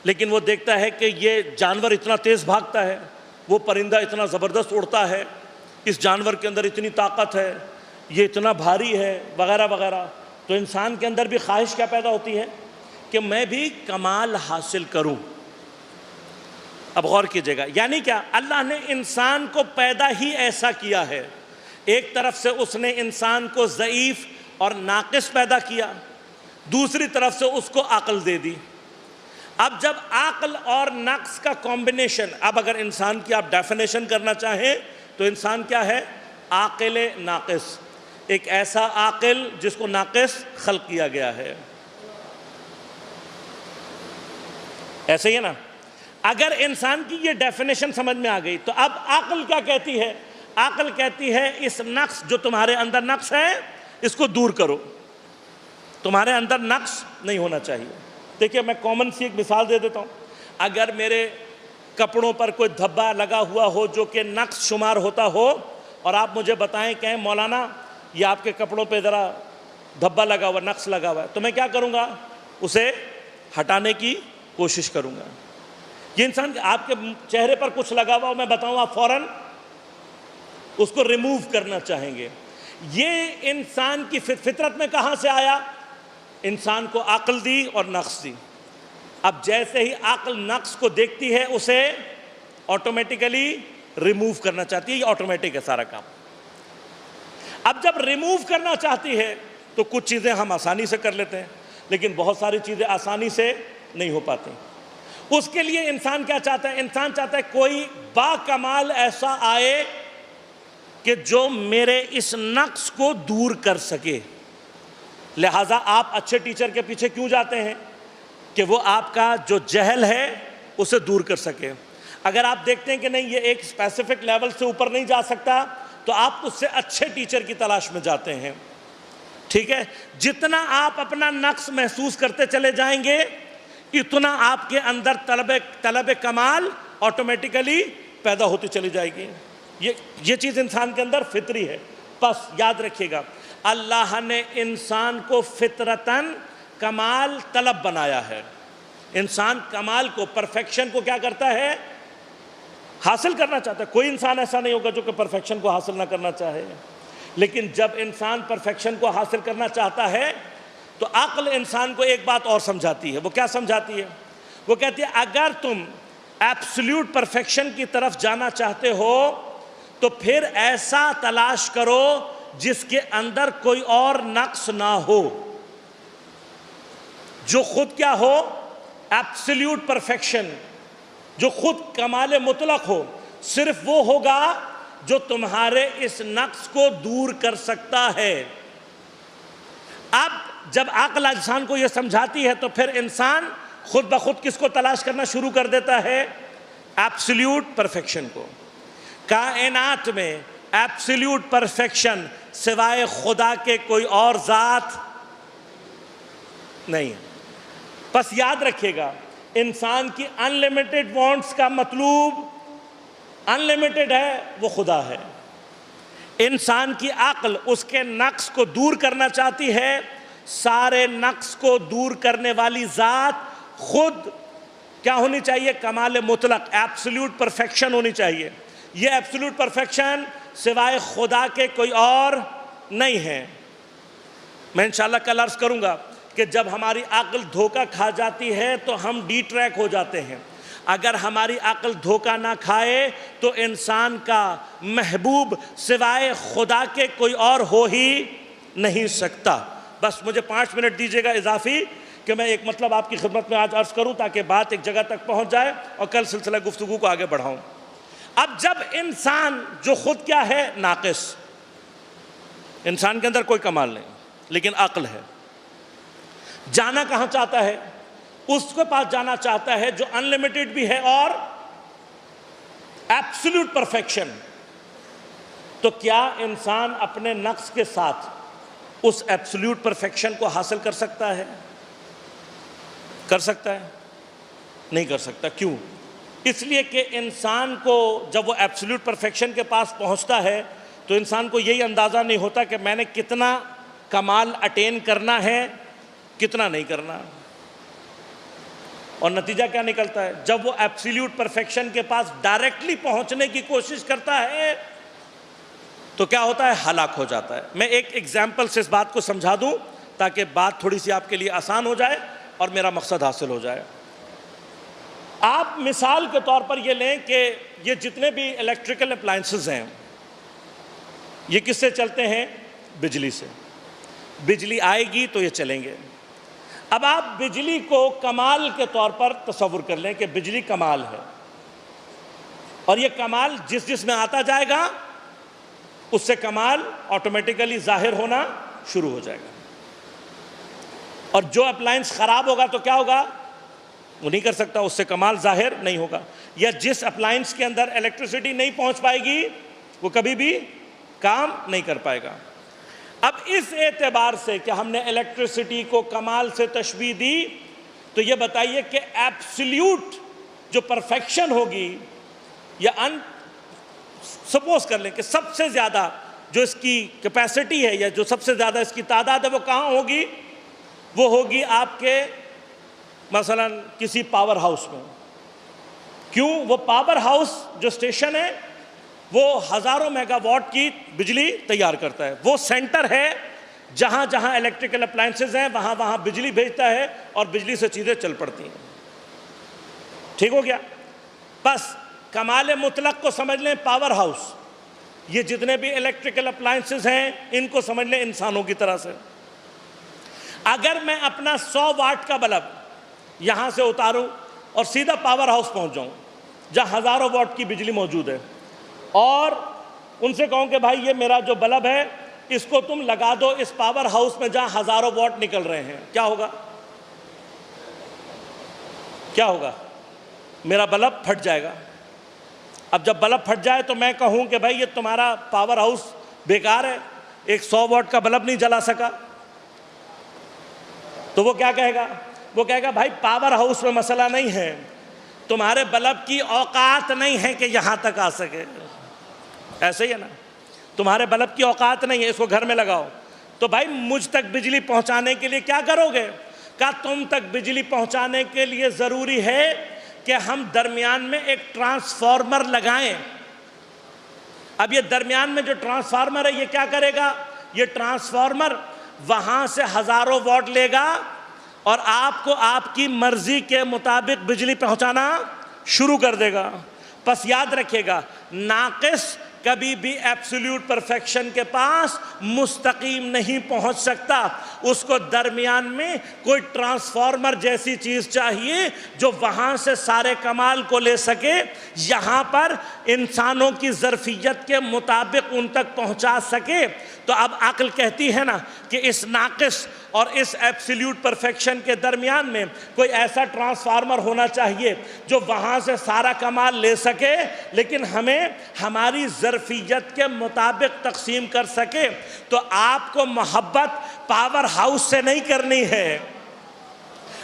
Speaker 1: لیکن وہ دیکھتا ہے کہ یہ جانور اتنا تیز بھاگتا ہے، وہ پرندہ اتنا زبردست اڑتا ہے، اس جانور کے اندر اتنی طاقت ہے، یہ اتنا بھاری ہے، وغیرہ وغیرہ، تو انسان کے اندر بھی خواہش کیا پیدا ہوتی ہے کہ میں بھی کمال حاصل کروں. اب غور کیجئے گا، یعنی کیا؟ اللہ نے انسان کو پیدا ہی ایسا کیا ہے. ایک طرف سے اس نے انسان کو ضعیف اور ناقص پیدا کیا، دوسری طرف سے اس کو عقل دے دی. اب جب عقل اور نقص کا کمبینیشن، اب اگر انسان کی آپ ڈیفینیشن کرنا چاہیں تو انسان کیا ہے؟ عاقل ناقص، ایک ایسا عاقل جس کو ناقص خلق کیا گیا ہے. ایسے ہی ہے نا؟ اگر انسان کی یہ ڈیفینیشن سمجھ میں آ گئی تو اب عقل کیا کہتی ہے؟ عقل کہتی ہے اس نقص جو تمہارے اندر نقص ہے اس کو دور کرو، تمہارے اندر نقص نہیں ہونا چاہیے. دیکھیے میں کامن سی ایک مثال دے دیتا ہوں. اگر میرے کپڑوں پر کوئی دھبا لگا ہوا ہو جو کہ نقص شمار ہوتا ہو اور آپ مجھے بتائیں کہ مولانا یہ آپ کے کپڑوں پہ ذرا دھبا لگا ہوا، نقص لگا ہوا ہے، تو میں کیا کروں گا؟ اسے ہٹانے کی کوشش کروں گا. یہ انسان آپ کے چہرے پر کچھ لگا ہوا میں بتاؤں آپ فوراً اس کو ریموو کرنا چاہیں گے. یہ انسان کی فطرت میں کہاں سے آیا؟ انسان کو عقل دی اور نقص دی. اب جیسے ہی عقل نقص کو دیکھتی ہے اسے آٹومیٹیکلی ریموو کرنا چاہتی ہے. یہ آٹومیٹک ہے سارا کام. اب جب ریموو کرنا چاہتی ہے تو کچھ چیزیں ہم آسانی سے کر لیتے ہیں لیکن بہت ساری چیزیں آسانی سے نہیں ہو پاتی. اس کے لیے انسان کیا چاہتا ہے؟ انسان چاہتا ہے کوئی با کمال ایسا آئے کہ جو میرے اس نقص کو دور کر سکے. لہٰذا آپ اچھے ٹیچر کے پیچھے کیوں جاتے ہیں؟ کہ وہ آپ کا جو جہل ہے اسے دور کر سکے. اگر آپ دیکھتے ہیں کہ نہیں یہ ایک اسپیسیفک لیول سے اوپر نہیں جا سکتا تو آپ اس سے اچھے ٹیچر کی تلاش میں جاتے ہیں. ٹھیک ہے؟ جتنا آپ اپنا نقص محسوس کرتے چلے جائیں گے اتنا آپ کے اندر طلب کمال آٹومیٹیکلی پیدا ہوتی چلی جائے گی. یہ چیز انسان کے اندر فطری ہے. بس یاد رکھیے گا اللہ نے انسان کو فطرتاً کمال طلب بنایا ہے. انسان کمال کو، پرفیکشن کو کیا کرتا ہے؟ حاصل کرنا چاہتا ہے. کوئی انسان ایسا نہیں ہوگا جو کہ پرفیکشن کو حاصل نہ کرنا چاہے. لیکن جب انسان پرفیکشن کو حاصل کرنا چاہتا ہے تو عقل انسان کو ایک بات اور سمجھاتی ہے. وہ کیا سمجھاتی ہے؟ وہ کہتی ہے اگر تم ایبسلیوٹ پرفیکشن کی طرف جانا چاہتے ہو تو پھر ایسا تلاش کرو جس کے اندر کوئی اور نقص نہ ہو، جو خود کیا ہو؟ ایبسلیوٹ پرفیکشن، جو خود کمال مطلق ہو. صرف وہ ہوگا جو تمہارے اس نقص کو دور کر سکتا ہے. اب جب عقل انسان کو یہ سمجھاتی ہے تو پھر انسان خود بخود کس کو تلاش کرنا شروع کر دیتا ہے؟ ایبسلیوٹ پرفیکشن کو. کائنات میں ایبسلیوٹ پرفیکشن سوائے خدا کے کوئی اور ذات نہیں ہے. بس یاد رکھیے گا انسان کی انلیمیٹڈ وانٹس کا مطلوب انلیمیٹڈ ہے، وہ خدا ہے. انسان کی عقل اس کے نقص کو دور کرنا چاہتی ہے. سارے نقص کو دور کرنے والی ذات خود کیا ہونی چاہیے؟ کمال مطلق، ایبسلیوٹ پرفیکشن ہونی چاہیے. یہ ایبسلیوٹ پرفیکشن سوائے خدا کے کوئی اور نہیں ہے. میں انشاءاللہ کل عرض کروں گا کہ جب ہماری عقل دھوکہ کھا جاتی ہے تو ہم ڈی ٹریک ہو جاتے ہیں. اگر ہماری عقل دھوکہ نہ کھائے تو انسان کا محبوب سوائے خدا کے کوئی اور ہو ہی نہیں سکتا. بس مجھے 5 منٹ دیجیے گا اضافی کہ میں ایک مطلب آپ کی خدمت میں آج عرض کروں تاکہ بات ایک جگہ تک پہنچ جائے اور کل سلسلہ گفتگو کو آگے بڑھاؤں. اب جب انسان جو خود کیا ہے؟ ناقص، انسان کے اندر کوئی کمال نہیں لیکن عقل ہے. جانا کہاں چاہتا ہے؟ اس کے پاس جانا چاہتا ہے جو انلیمیٹڈ بھی ہے اور ایبسلیوٹ پرفیکشن. تو کیا انسان اپنے نقص کے ساتھ اس ایبسلیوٹ پرفیکشن کو حاصل کر سکتا ہے؟ کر سکتا ہے؟ نہیں کر سکتا. کیوں؟ اس لیے کہ انسان کو جب وہ ایبسلیوٹ پرفیکشن کے پاس پہنچتا ہے تو انسان کو یہی اندازہ نہیں ہوتا کہ میں نے کتنا کمال اٹین کرنا ہے، کتنا نہیں کرنا. اور نتیجہ کیا نکلتا ہے؟ جب وہ ایبسلیوٹ پرفیکشن کے پاس ڈائریکٹلی پہنچنے کی کوشش کرتا ہے تو کیا ہوتا ہے؟ ہلاک ہو جاتا ہے. میں ایک ایگزامپل سے اس بات کو سمجھا دوں تاکہ بات تھوڑی سی آپ کے لیے آسان ہو جائے اور میرا مقصد حاصل ہو جائے. آپ مثال کے طور پر یہ لیں کہ یہ جتنے بھی الیکٹریکل اپلائنسز ہیں یہ کس سے چلتے ہیں؟ بجلی سے. بجلی آئے گی تو یہ چلیں گے. اب آپ بجلی کو کمال کے طور پر تصور کر لیں کہ بجلی کمال ہے، اور یہ کمال جس جس میں آتا جائے گا اس سے کمال آٹومیٹیکلی ظاہر ہونا شروع ہو جائے گا، اور جو اپلائنس خراب ہوگا تو کیا ہوگا؟ وہ نہیں کر سکتا، اس سے کمال ظاہر نہیں ہوگا۔ یا جس اپلائنس کے اندر الیکٹریسٹی نہیں پہنچ پائے گی وہ کبھی بھی کام نہیں کر پائے گا۔ اب اس اعتبار سے کہ ہم نے الیکٹریسٹی کو کمال سے تشبیہ دی، تو یہ بتائیے کہ ایبسلیوٹ جو پرفیکشن ہوگی، یا سپوز کر لیں کہ سب سے زیادہ جو اس کی کیپیسٹی ہے یا جو سب سے زیادہ اس کی تعداد ہے وہ کہاں ہوگی؟ وہ ہوگی آپ کے مثلا کسی پاور ہاؤس میں۔ کیوں؟ وہ پاور ہاؤس جو اسٹیشن ہے وہ ہزاروں میگا واٹ کی بجلی تیار کرتا ہے، وہ سینٹر ہے جہاں جہاں الیکٹریکل اپلائنسز ہیں وہاں وہاں بجلی بھیجتا ہے اور بجلی سے چیزیں چل پڑتی ہیں۔ ٹھیک ہو گیا؟ بس کمال مطلق کو سمجھ لیں پاور ہاؤس، یہ جتنے بھی الیکٹریکل اپلائنسز ہیں ان کو سمجھ لیں انسانوں کی طرح سے۔ اگر میں اپنا 100 واٹ کا بلب یہاں سے اتاروں اور سیدھا پاور ہاؤس پہنچ جاؤں جہاں ہزاروں واٹ کی بجلی موجود ہے، اور ان سے کہوں کہ بھائی یہ میرا جو بلب ہے اس کو تم لگا دو اس پاور ہاؤس میں جہاں ہزاروں واٹ نکل رہے ہیں، کیا ہوگا؟ کیا ہوگا؟ میرا بلب پھٹ جائے گا۔ اب جب بلب پھٹ جائے تو میں کہوں کہ بھائی یہ تمہارا پاور ہاؤس بیکار ہے، ایک 100 واٹ کا بلب نہیں جلا سکا، تو وہ کیا کہے گا؟ وہ کہے گا بھائی پاور ہاؤس میں مسئلہ نہیں ہے، تمہارے بلب کی اوقات نہیں ہے کہ یہاں تک آ سکے۔ ایسے ہی ہے نا، تمہارے بلب کی اوقات نہیں ہے، اس کو گھر میں لگاؤ۔ تو بھائی مجھ تک بجلی پہنچانے کے لیے کیا کرو گے؟ کہا تم تک بجلی پہنچانے کے لیے ضروری ہے کہ ہم درمیان میں ایک ٹرانسفارمر لگائیں۔ اب یہ درمیان میں جو ٹرانسفارمر ہے یہ کیا کرے گا؟ یہ ٹرانسفارمر وہاں سے ہزاروں واٹ لے گا اور آپ کو آپ کی مرضی کے مطابق بجلی پہنچانا شروع کر دے گا۔ پس یاد رکھیے گا، ناقص کبھی بھی ایبسلیوٹ پرفیکشن کے پاس مستقیم نہیں پہنچ سکتا، اس کو درمیان میں کوئی ٹرانسفارمر جیسی چیز چاہیے جو وہاں سے سارے کمال کو لے سکے، یہاں پر انسانوں کی ظرفیت کے مطابق ان تک پہنچا سکے۔ تو اب عقل کہتی ہے نا کہ اس ناقص اور اس ایبسلیوٹ پرفیکشن کے درمیان میں کوئی ایسا ٹرانسفارمر ہونا چاہیے جو وہاں سے سارا کمال لے سکے لیکن ہمیں ہماری ظرفیت کے مطابق تقسیم کر سکے۔ تو آپ کو محبت پاور ہاؤس سے نہیں کرنی ہے،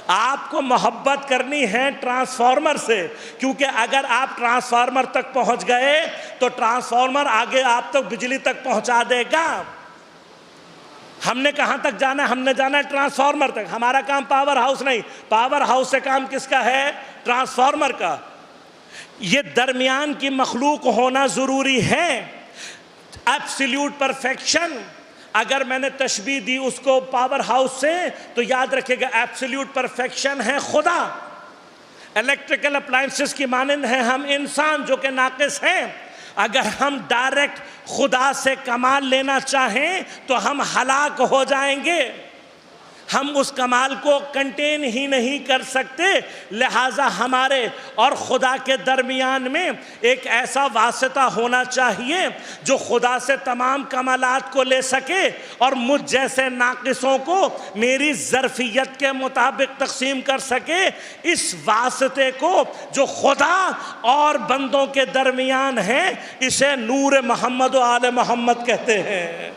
Speaker 1: آپ کو محبت کرنی ہے ٹرانسفارمر سے، کیونکہ اگر آپ ٹرانسفارمر تک پہنچ گئے تو ٹرانسفارمر آگے آپ تک بجلی تک پہنچا دے گا۔ ہم نے کہاں تک جانا ہے؟ ہم نے جانا ہے ٹرانسفارمر تک۔ ہمارا کام پاور ہاؤس نہیں، پاور ہاؤس سے کام کس کا ہے؟ ٹرانسفارمر کا۔ یہ درمیان کی مخلوق ہونا ضروری ہے۔ ایبسلیوٹ پرفیکشن اگر میں نے تشبیہ دی اس کو پاور ہاؤس سے تو یاد رکھے گا ایبسلیوٹ پرفیکشن ہے خدا۔ الیکٹریکل اپلائنسز کی مانند ہیں ہم انسان جو کہ ناقص ہیں۔ اگر ہم ڈائریکٹ خدا سے کمال لینا چاہیں تو ہم ہلاک ہو جائیں گے، ہم اس کمال کو کنٹین ہی نہیں کر سکتے۔ لہٰذا ہمارے اور خدا کے درمیان میں ایک ایسا واسطہ ہونا چاہیے جو خدا سے تمام کمالات کو لے سکے اور مجھ جیسے ناقصوں کو میری ظرفیت کے مطابق تقسیم کر سکے۔ اس واسطے کو جو خدا اور بندوں کے درمیان ہے اسے نور محمد و آل محمد کہتے ہیں۔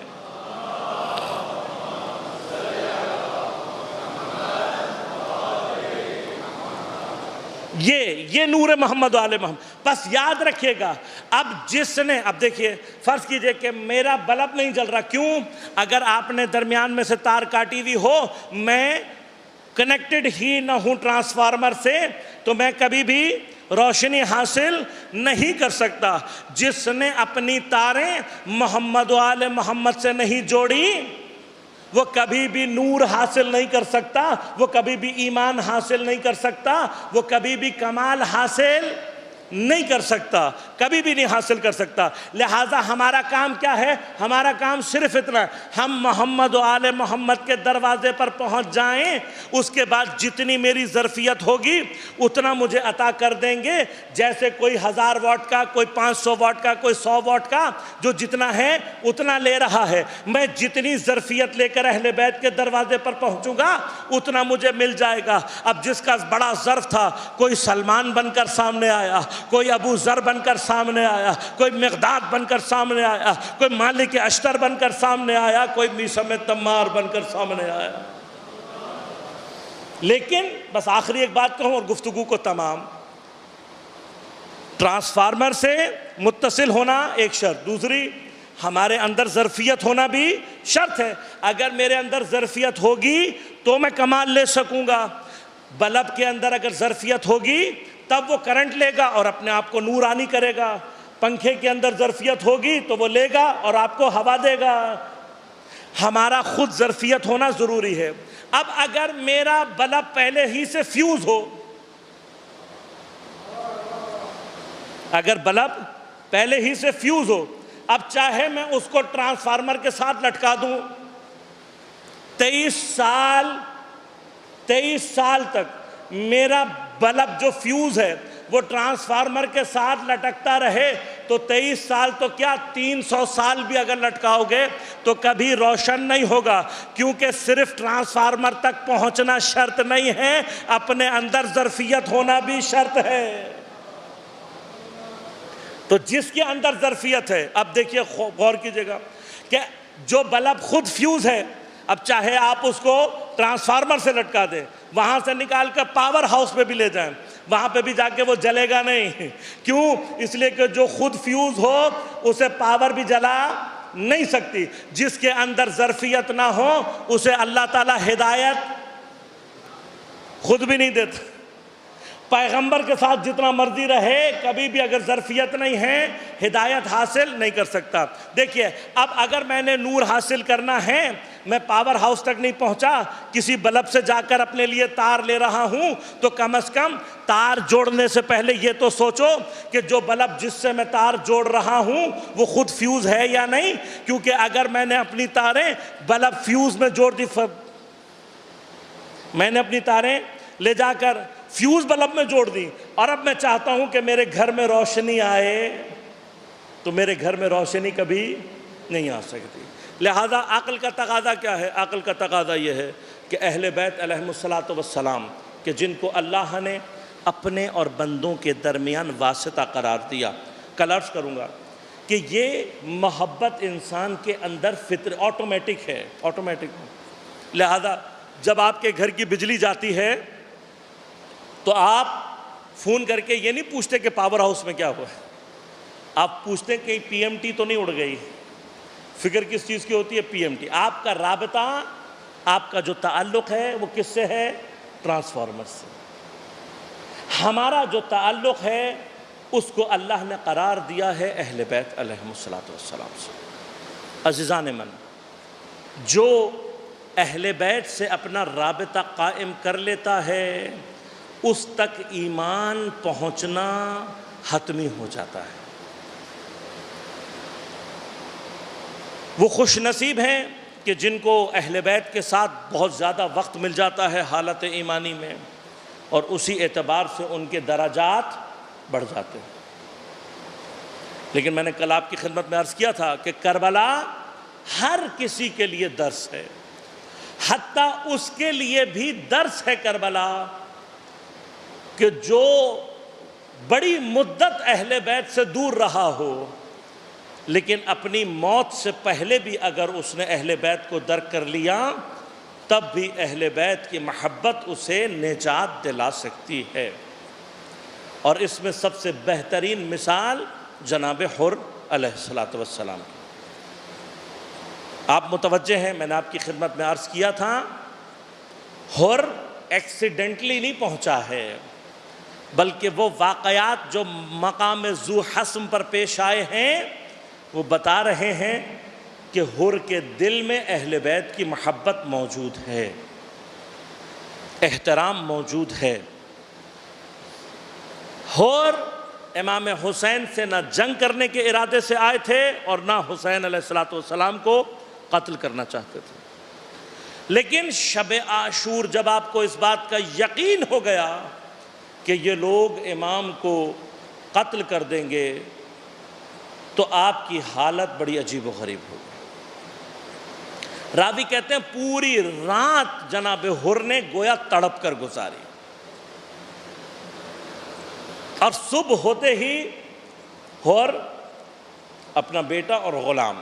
Speaker 1: یہ نور محمد و آل محمد۔ بس یاد رکھیے گا، اب جس نے، اب دیکھیے فرض کیجئے کہ میرا بلب نہیں جل رہا، کیوں؟ اگر آپ نے درمیان میں سے تار کاٹی ہوئی ہو، میں کنیکٹڈ ہی نہ ہوں ٹرانسفارمر سے، تو میں کبھی بھی روشنی حاصل نہیں کر سکتا۔ جس نے اپنی تاریں محمد و آل محمد سے نہیں جوڑی وہ کبھی بھی نور حاصل نہیں کر سکتا، وہ کبھی بھی ایمان حاصل نہیں کر سکتا، وہ کبھی بھی کمال حاصل نہیں کر سکتا، کبھی بھی نہیں حاصل کر سکتا۔ لہٰذا ہمارا کام کیا ہے؟ ہمارا کام صرف اتنا ہے، ہم محمد و آل محمد کے دروازے پر پہنچ جائیں، اس کے بعد جتنی میری ظرفیت ہوگی اتنا مجھے عطا کر دیں گے۔ جیسے کوئی 1000 واٹ کا، کوئی 500 واٹ کا، کوئی 100 واٹ کا، جو جتنا ہے اتنا لے رہا ہے، میں جتنی ظرفیت لے کر اہل بیت کے دروازے پر پہنچوں گا اتنا مجھے مل جائے گا۔ اب جس کا بڑا ظرف تھا، کوئی سلمان بن کر سامنے آیا، کوئی ابو ذر بن کر سامنے آیا، کوئی مقداد بن کر سامنے آیا، کوئی مالک اشتر بن کر سامنے آیا، کوئی میثم تمار بن کر سامنے آیا۔ لیکن بس آخری ایک بات کہوں اور گفتگو کو تمام، ٹرانسفارمر سے متصل ہونا ایک شرط، دوسری ہمارے اندر ظرفیت ہونا بھی شرط ہے۔ اگر میرے اندر ظرفیت ہوگی تو میں کمال لے سکوں گا۔ بلب کے اندر اگر ظرفیت ہوگی تب وہ کرنٹ لے گا اور اپنے آپ کو نورانی کرے گا۔ پنکھے کے اندر ظرفیت ہوگی تو وہ لے گا اور آپ کو ہوا دے گا۔ ہمارا خود ظرفیت ہونا ضروری ہے۔ اب اگر میرا بلب پہلے ہی سے فیوز ہو، اگر بلب پہلے ہی سے فیوز ہو، اب چاہے میں اس کو ٹرانسفارمر کے ساتھ لٹکا دوں، 23 سال تک میرا بلب جو فیوز ہے وہ ٹرانسفارمر کے ساتھ لٹکتا رہے تو 23 سال تو کیا 300 سال بھی اگر لٹکاؤ گے تو کبھی روشن نہیں ہوگا، کیونکہ صرف ٹرانسفارمر تک پہنچنا شرط نہیں ہے، اپنے اندر ظرفیت ہونا بھی شرط ہے۔ تو جس کے اندر ظرفیت ہے، اب دیکھیے غور کیجئے گا کہ جو بلب خود فیوز ہے، اب چاہے آپ اس کو ٹرانسفارمر سے لٹکا دیں، وہاں سے نکال کر پاور ہاؤس پہ بھی لے جائیں، وہاں پہ بھی جا کے وہ جلے گا نہیں۔ کیوں؟ اس لیے کہ جو خود فیوز ہو اسے پاور بھی جلا نہیں سکتی۔ جس کے اندر ظرفیت نہ ہو اسے اللہ تعالیٰ ہدایت خود بھی نہیں دیتا۔ پیغمبر کے ساتھ جتنا مرضی رہے، کبھی بھی اگر ظرفیت نہیں ہے ہدایت حاصل نہیں کر سکتا۔ دیکھیے اب اگر میں نے نور حاصل کرنا ہے، میں پاور ہاؤس تک نہیں پہنچا، کسی بلب سے جا کر اپنے لیے تار لے رہا ہوں، تو کم از کم تار جوڑنے سے پہلے یہ تو سوچو کہ جو بلب جس سے میں تار جوڑ رہا ہوں وہ خود فیوز ہے یا نہیں، کیونکہ اگر میں نے اپنی تاریں بلب فیوز میں جوڑ دی، میں نے اپنی تاریں لے جا کر فیوز بلب میں جوڑ دی، اور اب میں چاہتا ہوں کہ میرے گھر میں روشنی آئے، تو میرے گھر میں روشنی کبھی نہیں آ سکتی۔ لہذا عقل کا تقاضا کیا ہے؟ عقل کا تقاضا یہ ہے کہ اہل بیت علیہم الصلاۃ والسلام کہ جن کو اللہ نے اپنے اور بندوں کے درمیان واسطہ قرار دیا، کل عرض کروں گا کہ یہ محبت انسان کے اندر آٹومیٹک ہے، آٹومیٹک۔ لہذا جب آپ کے گھر کی بجلی جاتی ہے تو آپ فون کر کے یہ نہیں پوچھتے کہ پاور ہاؤس میں کیا ہوا ہے، آپ پوچھتے کہ پی ایم ٹی تو نہیں اڑ گئی۔ فکر کس چیز کی ہوتی ہے؟ P M T. آپ کا رابطہ، آپ کا جو تعلق ہے وہ کس سے ہے؟ ٹرانسفارمر سے۔ ہمارا جو تعلق ہے اس کو اللہ نے قرار دیا ہے اہل بیت علیہم الصلاۃ والسلام سے۔ عزیزان من، جو اہل بیت سے اپنا رابطہ قائم کر لیتا ہے اس تک ایمان پہنچنا حتمی ہو جاتا ہے۔ وہ خوش نصیب ہیں کہ جن کو اہل بیت کے ساتھ بہت زیادہ وقت مل جاتا ہے حالت ایمانی میں، اور اسی اعتبار سے ان کے درجات بڑھ جاتے ہیں۔ لیکن میں نے کل آپ کی خدمت میں عرض کیا تھا کہ کربلا ہر کسی کے لیے درس ہے، حتیٰ اس کے لیے بھی درس ہے کربلا کہ جو بڑی مدت اہل بیت سے دور رہا ہو، لیکن اپنی موت سے پہلے بھی اگر اس نے اہل بیت کو درک کر لیا تب بھی اہل بیت کی محبت اسے نجات دلا سکتی ہے۔ اور اس میں سب سے بہترین مثال جناب حر علیہ الصلاۃ والسلام کی۔ آپ متوجہ ہیں، میں نے آپ کی خدمت میں عرض کیا تھا، حر ایکسیڈنٹلی نہیں پہنچا ہے، بلکہ وہ واقعات جو مقام ذو حسم پر پیش آئے ہیں وہ بتا رہے ہیں کہ حر کے دل میں اہل بیت کی محبت موجود ہے، احترام موجود ہے۔ حر امام حسین سے نہ جنگ کرنے کے ارادے سے آئے تھے اور نہ حسین علیہ السلام کو قتل کرنا چاہتے تھے. لیکن شب عاشور جب آپ کو اس بات کا یقین ہو گیا کہ یہ لوگ امام کو قتل کر دیں گے تو آپ کی حالت بڑی عجیب و غریب ہو گئی. راوی کہتے ہیں پوری رات جناب حر نے گویا تڑپ کر گزاری اور صبح ہوتے ہی حر اپنا بیٹا اور غلام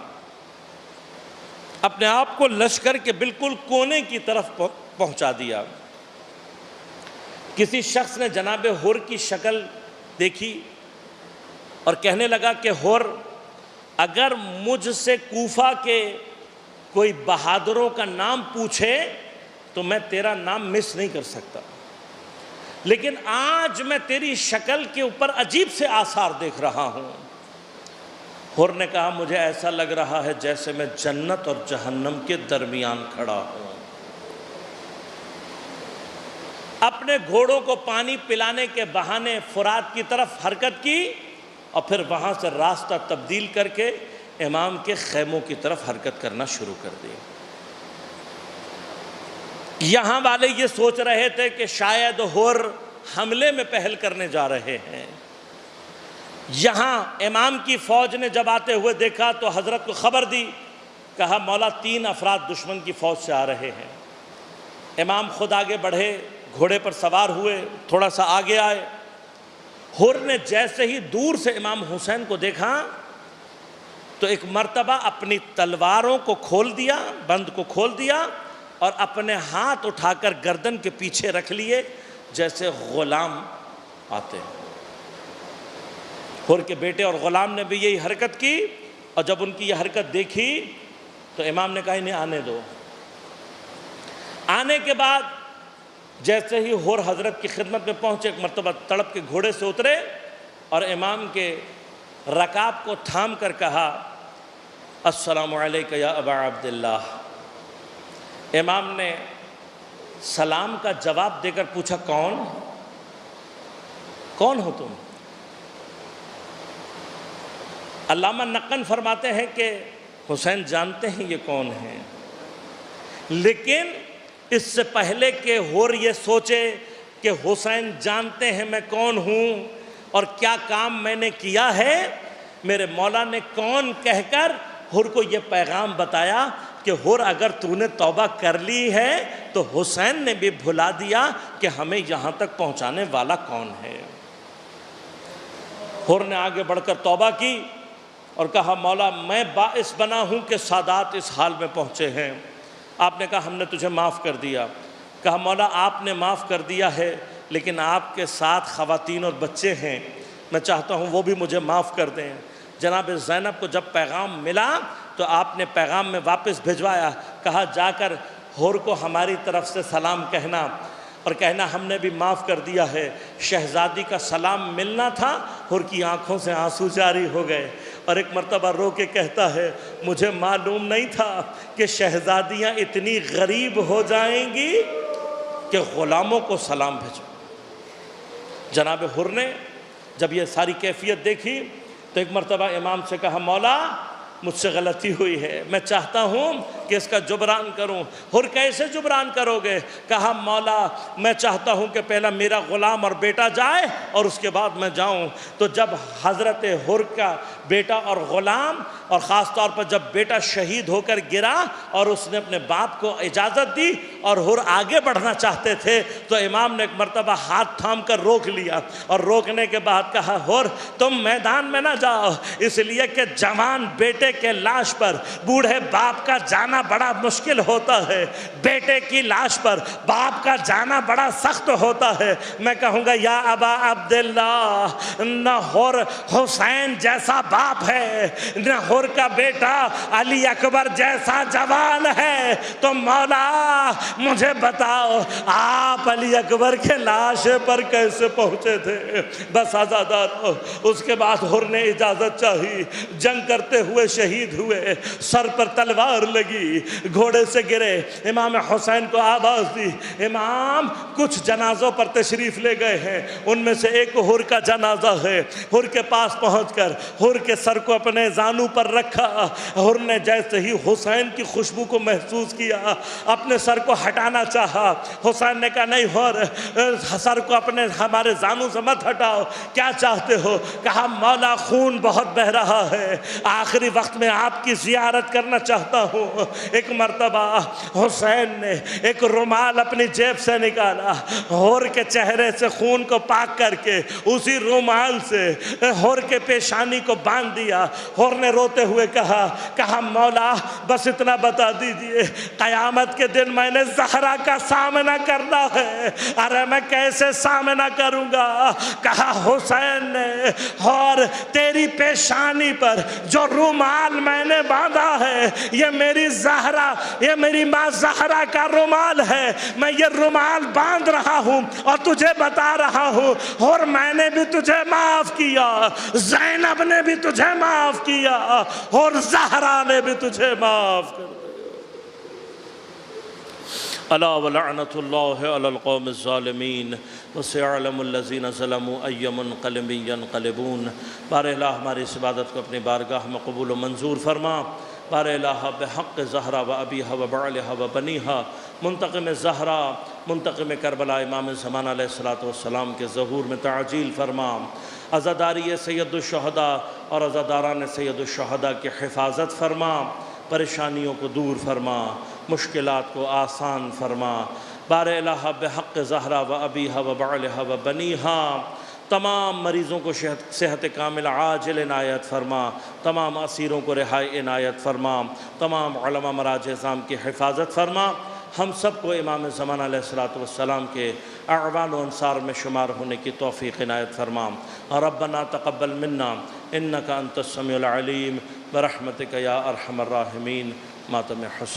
Speaker 1: اپنے آپ کو لشکر کے بالکل کونے کی طرف پہنچا دیا. کسی شخص نے جناب حر کی شکل دیکھی اور کہنے لگا کہ حر اگر مجھ سے کوفہ کے کوئی بہادروں کا نام پوچھے تو میں تیرا نام مس نہیں کر سکتا، لیکن آج میں تیری شکل کے اوپر عجیب سے آثار دیکھ رہا ہوں. حر نے کہا مجھے ایسا لگ رہا ہے جیسے میں جنت اور جہنم کے درمیان کھڑا ہوں. اپنے گھوڑوں کو پانی پلانے کے بہانے فرات کی طرف حرکت کی اور پھر وہاں سے راستہ تبدیل کر کے امام کے خیموں کی طرف حرکت کرنا شروع کر دی. یہاں والے یہ سوچ رہے تھے کہ شاید حر حملے میں پہل کرنے جا رہے ہیں. یہاں امام کی فوج نے جب آتے ہوئے دیکھا تو حضرت کو خبر دی، کہا مولا 3 افراد دشمن کی فوج سے آ رہے ہیں. امام خود آگے بڑھے، گھوڑے پر سوار ہوئے، تھوڑا سا آگے آئے. حر نے جیسے ہی دور سے امام حسین کو دیکھا تو ایک مرتبہ اپنی تلواروں کو کھول دیا، بند کو کھول دیا اور اپنے ہاتھ اٹھا کر گردن کے پیچھے رکھ لیے جیسے غلام آتے ہیں. حر کے بیٹے اور غلام نے بھی یہی حرکت کی اور جب ان کی یہ حرکت دیکھی تو امام نے کہا انہیں آنے دو. آنے کے بعد جیسے ہی حر حضرت کی خدمت میں پہنچے ایک مرتبہ تڑپ کے گھوڑے سے اترے اور امام کے رکاب کو تھام کر کہا السلام علیکہ یا ابا عبداللہ. امام نے سلام کا جواب دے کر پوچھا کون ہو تم؟ علامہ نقن فرماتے ہیں کہ حسین جانتے ہیں یہ کون ہیں، لیکن اس سے پہلے کہ حر یہ سوچے کہ حسین جانتے ہیں میں کون ہوں اور کیا کام میں نے کیا ہے، میرے مولا نے کون کہہ کر حر کو یہ پیغام بتایا کہ حر اگر تو نے توبہ کر لی ہے تو حسین نے بھی بھلا دیا کہ ہمیں یہاں تک پہنچانے والا کون ہے. حر نے آگے بڑھ کر توبہ کی اور کہا مولا میں باعث بنا ہوں کہ سادات اس حال میں پہنچے ہیں. آپ نے کہا ہم نے تجھے معاف کر دیا. کہا مولا آپ نے معاف کر دیا ہے لیکن آپ کے ساتھ خواتین اور بچے ہیں، میں چاہتا ہوں وہ بھی مجھے معاف کر دیں. جناب زینب کو جب پیغام ملا تو آپ نے پیغام میں واپس بھجوایا، کہا جا کر حر کو ہماری طرف سے سلام کہنا اور کہنا ہم نے بھی معاف کر دیا ہے. شہزادی کا سلام ملنا تھا، حر کی آنکھوں سے آنسو جاری ہو گئے اور ایک مرتبہ رو کے کہتا ہے مجھے معلوم نہیں تھا کہ شہزادیاں اتنی غریب ہو جائیں گی کہ غلاموں کو سلام بھیجو. جناب حر نے جب یہ ساری کیفیت دیکھی تو ایک مرتبہ امام سے کہا مولا مجھ سے غلطی ہوئی ہے، میں چاہتا ہوں کہ اس کا جبران کروں. حر کیسے جبران کرو گے؟ کہا مولا میں چاہتا ہوں کہ پہلا میرا غلام اور بیٹا جائے اور اس کے بعد میں جاؤں. تو جب حضرت حر کا بیٹا اور غلام اور خاص طور پر جب بیٹا شہید ہو کر گرا اور اس نے اپنے باپ کو اجازت دی اور حر آگے بڑھنا چاہتے تھے تو امام نے ایک مرتبہ ہاتھ تھام کر روک لیا اور روکنے کے بعد کہا حر تم میدان میں نہ جاؤ، اس لیے کہ جوان بیٹے کے لاش پر بوڑھے باپ کا جانا بڑا مشکل ہوتا ہے، بیٹے کی لاش پر باپ کا جانا بڑا سخت ہوتا ہے. میں کہوں گا یا ابا عبداللہ نہ حر حسین جیسا باپ ہے نہ حر کا بیٹا علی اکبر جیسا جوان ہے، تو مولا مجھے بتاؤ آپ علی اکبر کے لاش پر کیسے پہنچے تھے؟ بس آزادار. اس کے بعد حر نے اجازت چاہی، جنگ کرتے ہوئے شہید ہوئے، سر پر تلوار لگی، دی، گھوڑے سے گرے، امام حسین کو آواز دی، امام کچھ جنازوں پر تشریف لے گئے ہیں، ان میں سے ایک حر کا جنازہ ہے۔ حر کے پاس پہنچ کر حر کے سر کو اپنے زانو پر رکھا، حر نے جیسے ہی حسین کی خوشبو کو محسوس کیا اپنے سر کو ہٹانا چاہا، حسین نے کہا نہیں حر، سر کو اپنے ہمارے زانو سے مت ہٹاؤ، کیا چاہتے ہو؟ کہا مولا خون بہت بہ رہا ہے، آخری وقت میں آپ کی زیارت کرنا چاہتا ہوں۔ ایک مرتبہ حسین نے ایک رومال اپنی جیب سے نکالا، حر کے چہرے سے خون کو پاک کر کے اسی رومال سے حر کے پیشانی کو باندھ دیا۔ حر نے روتے ہوئے کہا مولا بس اتنا بتا دیجئے، قیامت کے دن میں نے زہرا کا سامنا کرنا ہے، ارے میں کیسے سامنا کروں گا؟ کہا حسین نے اور تیری پیشانی پر جو رومال میں نے باندھا ہے یہ میری زہرا، یہ میری ماں زہرا کا رومال ہے، میں یہ رومال باندھ رہا ہوں اور تجھے بتا رہا ہوں اور میں نے بھی تجھے معاف کیا، زینب نے بھی تجھے معاف کیا اور زہرا نے بھی تجھے معاف کر دیا۔ الا ولعنت اللہ علی القوم الظالمین وسيعلم الذین ظلموا ای منقلب ینقلبون۔ بار الہ ہماری اس عبادت کو اپنی بارگاہ میں قبول و منظور فرما۔ بار الہ بحق زہرا و ابیہا و بعلہا و بنیہا، منتقم زہرا، منتقم کربلا امام زمان علیہ السلام کے ظہور میں تعجیل فرما۔ عزاداری سید الشہداء اور عزاداران سید الشہداء کی حفاظت فرما، پریشانیوں کو دور فرما، مشکلات کو آسان فرما۔ بار الہ بحق زہرا و ابیہا و بعلہا و بنیہا، تمام مریضوں کو صحت کامل عاجل عنایت فرما، تمام اسیروں کو رہائی عنایت فرما، تمام علماء مراجع اعظام کی حفاظت فرما۔ ہم سب کو امام زمان علیہ السلام کے اعوان و انصار میں شمار ہونے کی توفیق عنایت فرما۔ ربنا تقبل منا انک انت السمیع العلیم برحمتک یا ارحم الراحمین۔ ماتم حسین۔